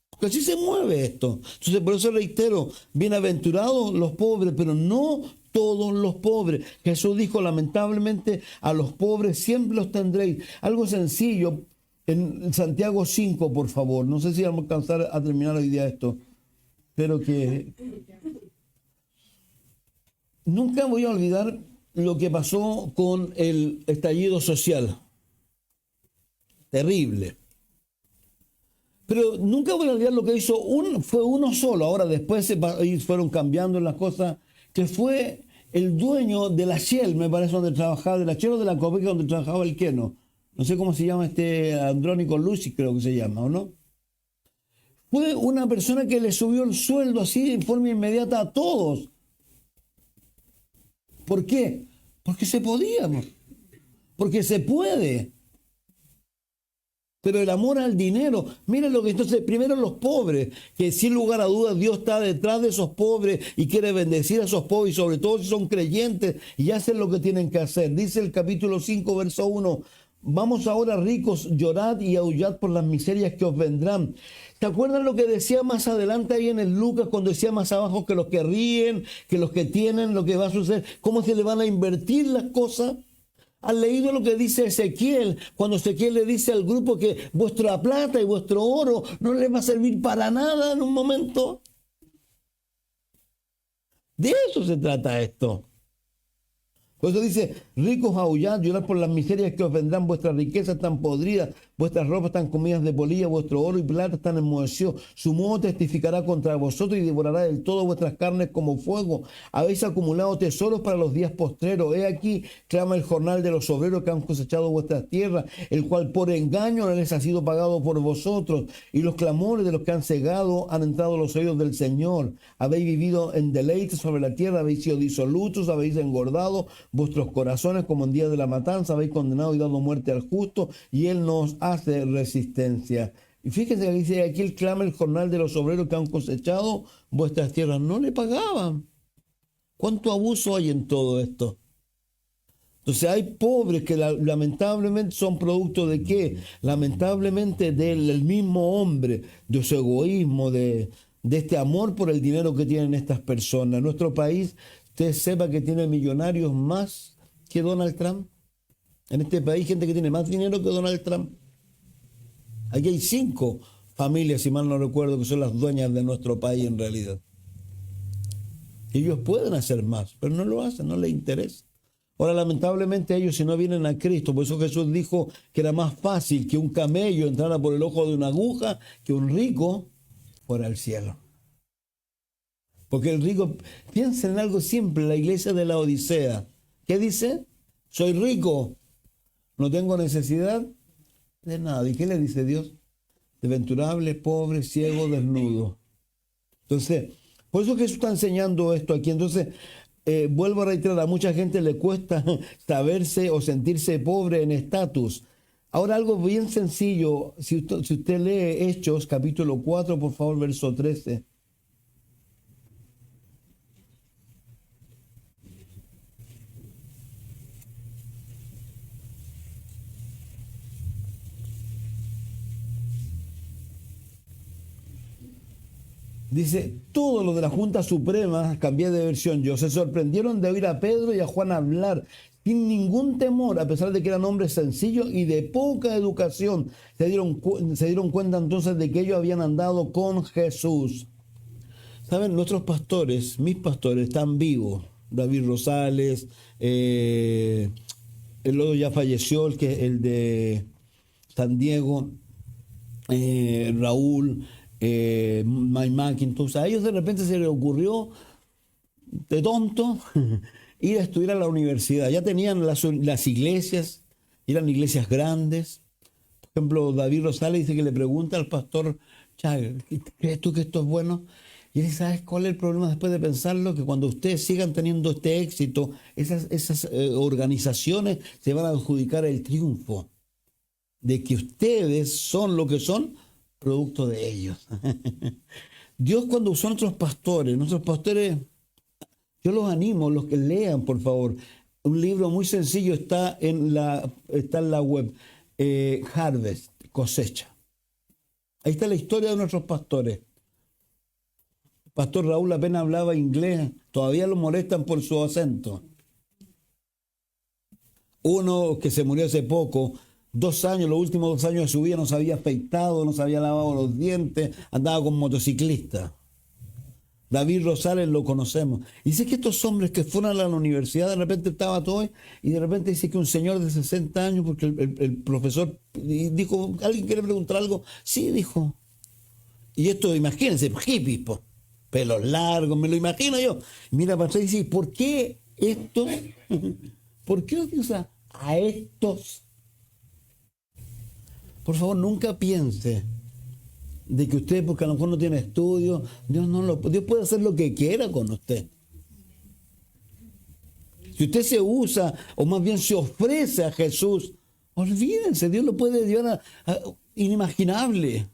Porque así se mueve esto. Entonces, por eso reitero, bienaventurados los pobres, pero no todos los pobres. Jesús dijo, lamentablemente, a los pobres siempre los tendréis. Algo sencillo, en Santiago 5, por favor. No sé si vamos a alcanzar a terminar hoy día esto, pero que nunca voy a olvidar lo que pasó con el estallido social. Terrible. Pero nunca voy a olvidar lo que hizo fue uno solo. Ahora después fueron cambiando las cosas, que fue el dueño de la Shell, me parece, donde trabajaba, de la Shell o de la Copeca, donde trabajaba el Keno. No sé cómo se llama Andrónico Lucy, creo que se llama, ¿o no? Fue una persona que le subió el sueldo así de forma inmediata a todos. ¿Por qué? Porque se podía, porque se puede. Pero el amor al dinero, miren lo que entonces, primero los pobres, que sin lugar a dudas Dios está detrás de esos pobres y quiere bendecir a esos pobres, y sobre todo si son creyentes y hacen lo que tienen que hacer. Dice el capítulo 5, verso 1, vamos ahora ricos, llorad y aullad por las miserias que os vendrán. ¿Se acuerdan lo que decía más adelante ahí en el Lucas, cuando decía más abajo que los que ríen, que los que tienen, lo que va a suceder, cómo se le van a invertir las cosas? ¿Han leído lo que dice Ezequiel? Cuando Ezequiel le dice al grupo que vuestra plata y vuestro oro no les va a servir para nada en un momento. De eso se trata esto. Por eso dice, ricos aullad, llorad por las miserias que os vendrán, vuestras riquezas están podridas, vuestras ropas están comidas de polilla, vuestro oro y plata están enmohecidos. Su moho testificará contra vosotros y devorará del todo vuestras carnes como fuego. Habéis acumulado tesoros para los días postreros. He aquí, clama el jornal de los obreros que han cosechado vuestras tierras, el cual por engaño no les ha sido pagado por vosotros. Y los clamores de los que han cegado han entrado a los oídos del Señor. Habéis vivido en deleite sobre la tierra, habéis sido disolutos, habéis engordado vuestros corazones como en día de la matanza, habéis condenado y dado muerte al justo, y él no os hace resistencia. Y fíjense que dice, aquí el clama el jornal de los obreros que han cosechado vuestras tierras. No le pagaban. ¿Cuánto abuso hay en todo esto? Entonces hay pobres que lamentablemente son producto de qué? Lamentablemente del mismo hombre, de su egoísmo, de este amor por el dinero que tienen estas personas. Nuestro país, usted sepa que tiene millonarios más que Donald Trump. En este país gente que tiene más dinero que Donald Trump. Aquí hay 5 familias, si mal no recuerdo, que son las dueñas de nuestro país en realidad. Ellos pueden hacer más, pero no lo hacen, no les interesa. Ahora, lamentablemente, ellos si no vienen a Cristo, por eso Jesús dijo que era más fácil que un camello entrara por el ojo de una aguja que un rico fuera al cielo. Porque el rico, piensa en algo simple, la iglesia de la Odisea. ¿Qué dice? Soy rico, no tengo necesidad de nada. ¿Y qué le dice Dios? Desventurable, pobre, ciego, desnudo. Entonces, por eso Jesús está enseñando esto aquí. Entonces, vuelvo a reiterar, a mucha gente le cuesta saberse o sentirse pobre en estatus. Ahora, algo bien sencillo, si usted lee Hechos, capítulo 4, por favor, verso 13. Dice, todos los de la Junta Suprema, cambié de versión yo, se sorprendieron de oír a Pedro y a Juan hablar sin ningún temor, a pesar de que eran hombres sencillos y de poca educación. Se dieron cuenta entonces de que ellos habían andado con Jesús. Saben, nuestros pastores, mis pastores, están vivos. David Rosales, el otro ya falleció, el de San Diego, Raúl, Mike McIntosh. A ellos de repente se les ocurrió, de tonto, ir a estudiar a la universidad. Ya tenían las iglesias, eran iglesias grandes. Por ejemplo, David Rosales dice que le pregunta al pastor Chagall, ¿crees tú que esto es bueno? Y él dice, ¿sabes cuál es el problema después de pensarlo? Que cuando ustedes sigan teniendo este éxito, esas organizaciones se van a adjudicar el triunfo de que ustedes son lo que son, producto de ellos. Dios cuando usó a nuestros pastores, yo los animo, los que lean, por favor. Un libro muy sencillo está en la web, Harvest, cosecha. Ahí está la historia de nuestros pastores. Pastor Raúl apenas hablaba inglés, todavía lo molestan por su acento. Uno que se murió hace poco, 2 años, los últimos 2 años de su vida no se había afeitado, no se había lavado los dientes, andaba con motociclista. David Rosales lo conocemos. Y dice que estos hombres que fueron a la universidad, de repente estaba todo, y de repente dice que un señor de 60 años, porque el profesor dijo, ¿alguien quiere preguntar algo? Sí, dijo. Y esto, imagínense, hippies, pelos largos, me lo imagino yo. Mira para atrás y dice, ¿por qué estos? ¿Por qué usa a estos? Por favor, nunca piense de que usted, porque a lo mejor no tiene estudio, Dios puede hacer lo que quiera con usted. Si usted se usa, o más bien se ofrece a Jesús, olvídense, Dios lo puede llevar a inimaginable.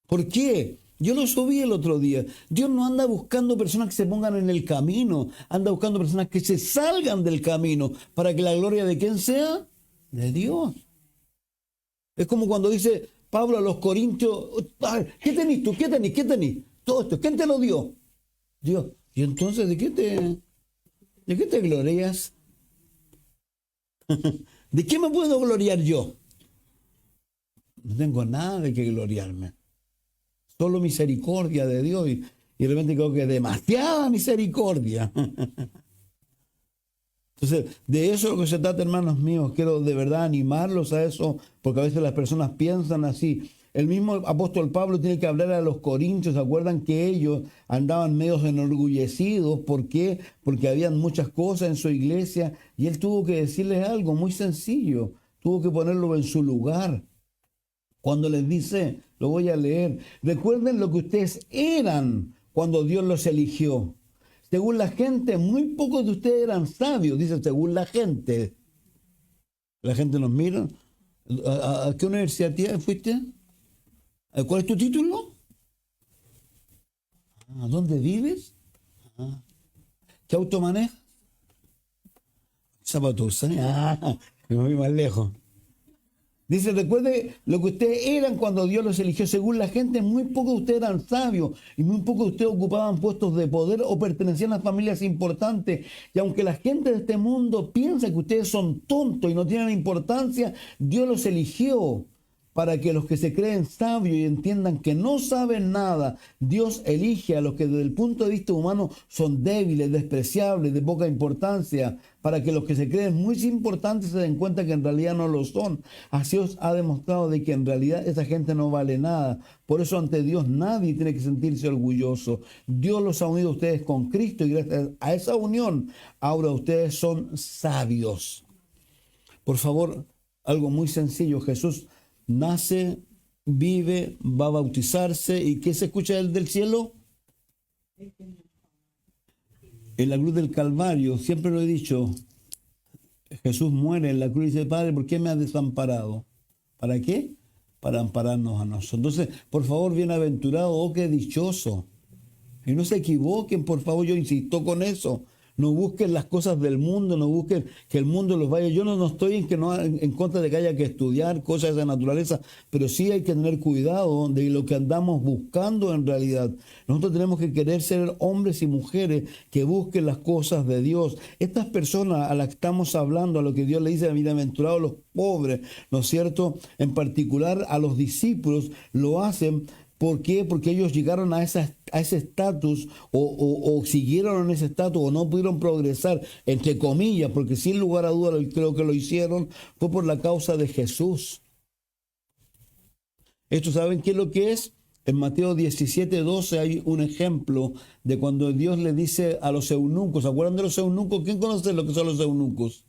¿Por qué? Yo lo subí el otro día. Dios no anda buscando personas que se pongan en el camino, anda buscando personas que se salgan del camino para que la gloria de quién sea, de Dios. Es como cuando dice Pablo a los corintios, ¿qué tenés tú? ¿Qué tenés? Todo esto, ¿quién te lo dio? Dios. ¿Y entonces de qué te glorías? ¿De qué me puedo gloriar yo? No tengo nada de qué gloriarme. Solo misericordia de Dios y de repente creo que demasiada misericordia. Entonces, de eso es lo que se trata, hermanos míos. Quiero de verdad animarlos a eso, porque a veces las personas piensan así. El mismo apóstol Pablo tiene que hablar a los corintios. ¿Se acuerdan que ellos andaban medios enorgullecidos? ¿Por qué? Porque habían muchas cosas en su iglesia y él tuvo que decirles algo muy sencillo. Tuvo que ponerlo en su lugar. Cuando les dice, lo voy a leer, recuerden lo que ustedes eran cuando Dios los eligió. Según la gente, muy pocos de ustedes eran sabios, dice según la gente. La gente nos mira, ¿A qué universidad fuiste? ¿Cuál es tu título? ¿Dónde vives? Ah, ¿qué auto manejas? Zapatosa. Me voy más lejos. Dice, recuerde lo que ustedes eran cuando Dios los eligió. Según la gente, muy pocos de ustedes eran sabios y muy pocos de ustedes ocupaban puestos de poder o pertenecían a familias importantes. Y aunque la gente de este mundo piensa que ustedes son tontos y no tienen importancia, Dios los eligió para que los que se creen sabios y entiendan que no saben nada. Dios elige a los que desde el punto de vista humano son débiles, despreciables, de poca importancia, para que los que se creen muy importantes se den cuenta que en realidad no lo son. Así os ha demostrado de que en realidad esa gente no vale nada. Por eso ante Dios nadie tiene que sentirse orgulloso. Dios los ha unido a ustedes con Cristo y gracias a esa unión ahora ustedes son sabios. Por favor, algo muy sencillo. Jesús nace, vive, va a bautizarse. ¿Y qué se escucha del cielo? En la cruz del Calvario, siempre lo he dicho, Jesús muere en la cruz y dice, Padre, ¿por qué me has desamparado? ¿Para qué? Para ampararnos a nosotros. Entonces, por favor, bienaventurado, oh, qué dichoso. Y no se equivoquen, por favor, yo insisto con eso. No busquen las cosas del mundo, no busquen que el mundo los vaya. Yo no estoy en contra de que haya que estudiar cosas de esa naturaleza, pero sí hay que tener cuidado de lo que andamos buscando en realidad. Nosotros tenemos que querer ser hombres y mujeres que busquen las cosas de Dios. Estas personas a las que estamos hablando, a lo que Dios le dice, bienaventurados los pobres, ¿no es cierto? En particular a los discípulos lo hacen. ¿Por qué? Porque ellos llegaron a ese estatus o siguieron en ese estatus o no pudieron progresar, entre comillas, porque sin lugar a duda creo que lo hicieron, fue por la causa de Jesús. ¿Esto saben qué es lo que es? En Mateo 17:12 hay un ejemplo de cuando Dios le dice a los eunucos, ¿se acuerdan de los eunucos? ¿Quién conoce lo que son los eunucos?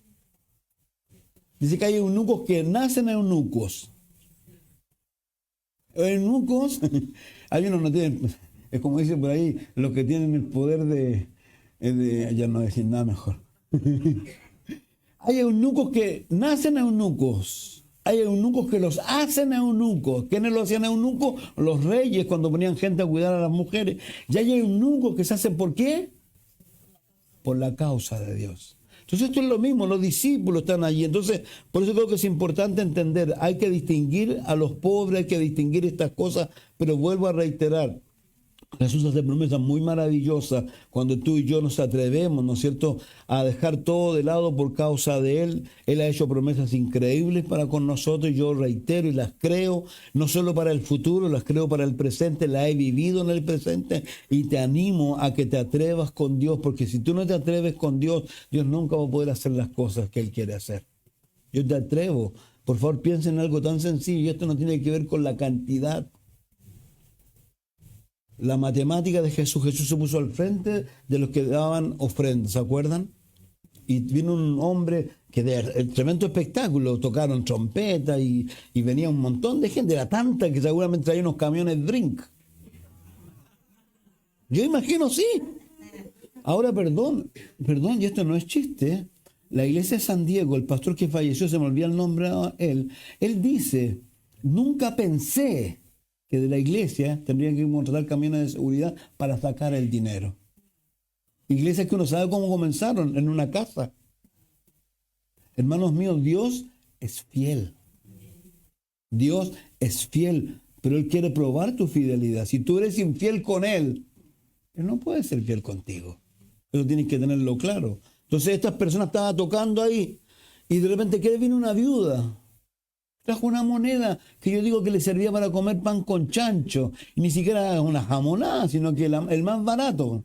Dice que hay eunucos que nacen eunucos. Eunucos, hay unos no tienen, es como dice por ahí, los que tienen el poder ya no decir nada mejor. Hay eunucos que nacen eunucos, hay eunucos que los hacen eunucos. ¿Quiénes lo hacían eunucos? Los reyes cuando ponían gente a cuidar a las mujeres. Y hay eunucos que se hacen ¿por qué? Por la causa de Dios. Entonces esto es lo mismo, los discípulos están allí. Entonces, por eso creo que es importante entender, hay que distinguir a los pobres, hay que distinguir estas cosas, pero vuelvo a reiterar, Jesús hace promesas muy maravillosas cuando tú y yo nos atrevemos, ¿no es cierto?, a dejar todo de lado por causa de Él. Él ha hecho promesas increíbles para con nosotros y yo reitero y las creo, no solo para el futuro, las creo para el presente, las he vivido en el presente y te animo a que te atrevas con Dios, porque si tú no te atreves con Dios, Dios nunca va a poder hacer las cosas que Él quiere hacer. Yo te atrevo. Por favor, piensa en algo tan sencillo y esto no tiene que ver con la cantidad. La matemática de Jesús, Jesús se puso al frente de los que daban ofrendas, ¿se acuerdan? Y vino un hombre que de tremendo espectáculo, tocaron trompeta y venía un montón de gente, era tanta que seguramente traía unos camiones drink. Yo imagino, sí. Ahora, perdón, y esto no es chiste, ¿eh? La iglesia de San Diego, el pastor que falleció, se me olvidó el nombre a él dice, nunca pensé que de la iglesia tendrían que contratar camiones de seguridad para sacar el dinero. Iglesias que uno sabe cómo comenzaron, en una casa. Hermanos míos, Dios es fiel. Dios es fiel, pero Él quiere probar tu fidelidad. Si tú eres infiel con Él, Él no puede ser fiel contigo. Eso tienes que tenerlo claro. Entonces estas personas estaban tocando ahí y de repente que vino una viuda. Trajo una moneda que yo digo que le servía para comer pan con chancho. Y ni siquiera una jamonada, sino que el más barato.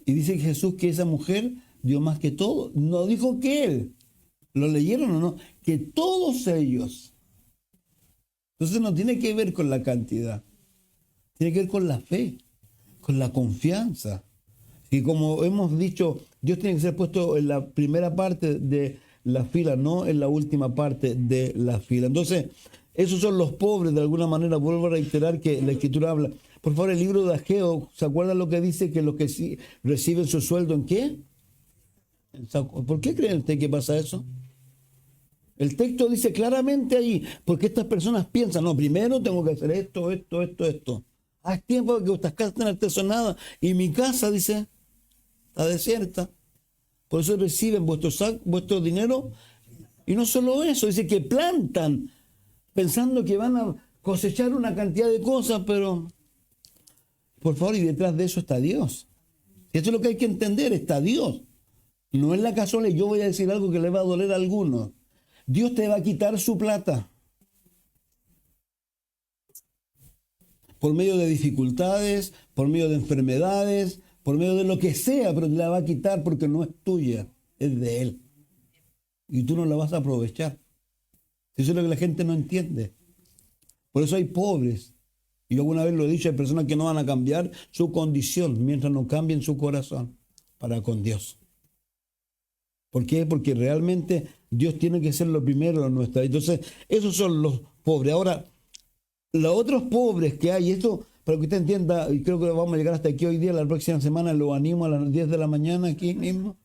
Y dice Jesús que esa mujer dio más que todo. No dijo que él. ¿Lo leyeron o no? Que todos ellos. Entonces no tiene que ver con la cantidad. Tiene que ver con la fe, con la confianza. Y como hemos dicho, Dios tiene que ser puesto en la primera parte de la fila, no en la última parte de la fila. Entonces, esos son los pobres, de alguna manera. Vuelvo a reiterar que la Escritura habla. Por favor, el libro de Ageo, ¿se acuerdan lo que dice? Que los que sí reciben su sueldo, ¿en qué? ¿Por qué creen usted que pasa eso? El texto dice claramente ahí, porque estas personas piensan, no, primero tengo que hacer esto. Haz tiempo que vuestras casas estén artesonadas y mi casa, dice, está desierta. Por eso reciben vuestro dinero. Y no solo eso, dice que plantan pensando que van a cosechar una cantidad de cosas, pero por favor, y detrás de eso está Dios. Eso es lo que hay que entender, está Dios. No es la casualidad, yo voy a decir algo que le va a doler a algunos. Dios te va a quitar su plata. Por medio de dificultades, por medio de enfermedades, por medio de lo que sea, pero te la va a quitar porque no es tuya, es de Él. Y tú no la vas a aprovechar. Eso es lo que la gente no entiende. Por eso hay pobres. Y yo alguna vez lo he dicho, hay personas que no van a cambiar su condición mientras no cambien su corazón para con Dios. ¿Por qué? Porque realmente Dios tiene que ser lo primero en nuestra vida. Entonces, esos son los pobres. Ahora, los otros pobres que hay, esto, para que usted entienda, y creo que vamos a llegar hasta aquí hoy día, la próxima semana lo animo a las 10 de la mañana aquí mismo.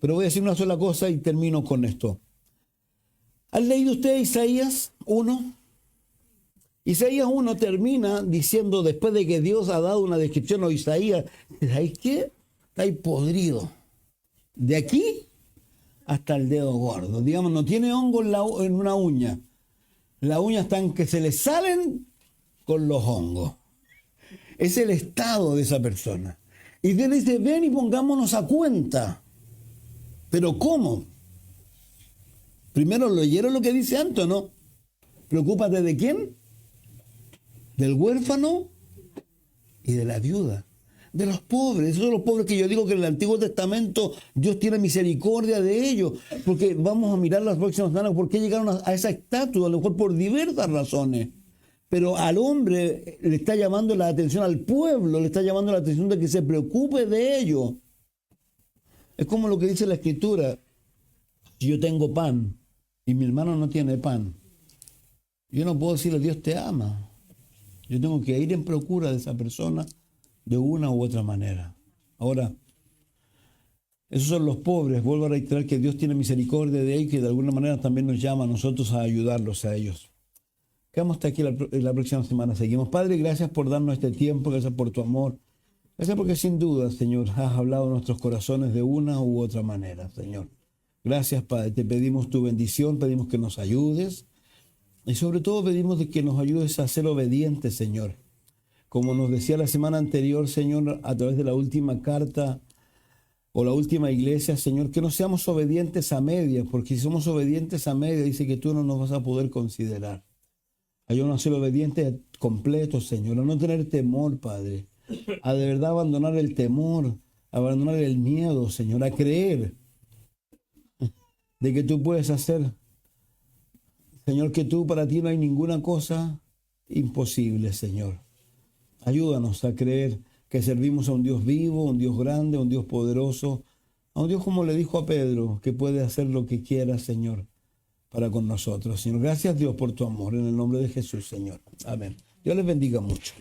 Pero voy a decir una sola cosa y termino con esto. ¿Han leído ustedes Isaías 1? Isaías 1 termina diciendo, después de que Dios ha dado una descripción a Isaías, ¿sabéis qué? Está ahí podrido. De aquí hasta el dedo gordo. Digamos, no tiene hongo en una uña. Las uñas están que se le salen con los hongos. Es el estado de esa persona. Y Dios dice, ven y pongámonos a cuenta. ¿Pero cómo? Primero leyeron lo que dice antes, ¿no? Preocúpate de quién, del huérfano y de la viuda, de los pobres. Esos son los pobres que yo digo que en el Antiguo Testamento Dios tiene misericordia de ellos, porque vamos a mirar las próximas semanas por qué llegaron a esa estatua, a lo mejor por diversas razones. Pero al hombre le está llamando la atención, al pueblo le está llamando la atención de que se preocupe de ellos. Es como lo que dice la Escritura. Si yo tengo pan y mi hermano no tiene pan, yo no puedo decirle Dios te ama. Yo tengo que ir en procura de esa persona de una u otra manera. Ahora, esos son los pobres. Vuelvo a reiterar que Dios tiene misericordia de ellos y que de alguna manera también nos llama a nosotros a ayudarlos a ellos. Quedamos hasta aquí la próxima semana. Seguimos. Padre, gracias por darnos este tiempo, gracias por tu amor. Gracias porque sin duda, Señor, has hablado a nuestros corazones de una u otra manera, Señor. Gracias, Padre. Te pedimos tu bendición, pedimos que nos ayudes y sobre todo pedimos de que nos ayudes a ser obedientes, Señor. Como nos decía la semana anterior, Señor, a través de la última carta o la última iglesia, Señor, que no seamos obedientes a medias, porque si somos obedientes a medias, dice que tú no nos vas a poder considerar. Ayúdanos a ser obedientes completos, Señor, a no tener temor, Padre, a de verdad abandonar el temor, a abandonar el miedo, Señor, a creer de que tú puedes hacer, Señor, que tú para ti no hay ninguna cosa imposible, Señor. Ayúdanos a creer que servimos a un Dios vivo, un Dios grande, un Dios poderoso, a un Dios como le dijo a Pedro, que puede hacer lo que quiera, Señor, para con nosotros. Señor, gracias Dios por tu amor, en el nombre de Jesús, Señor. Amén. Dios les bendiga mucho.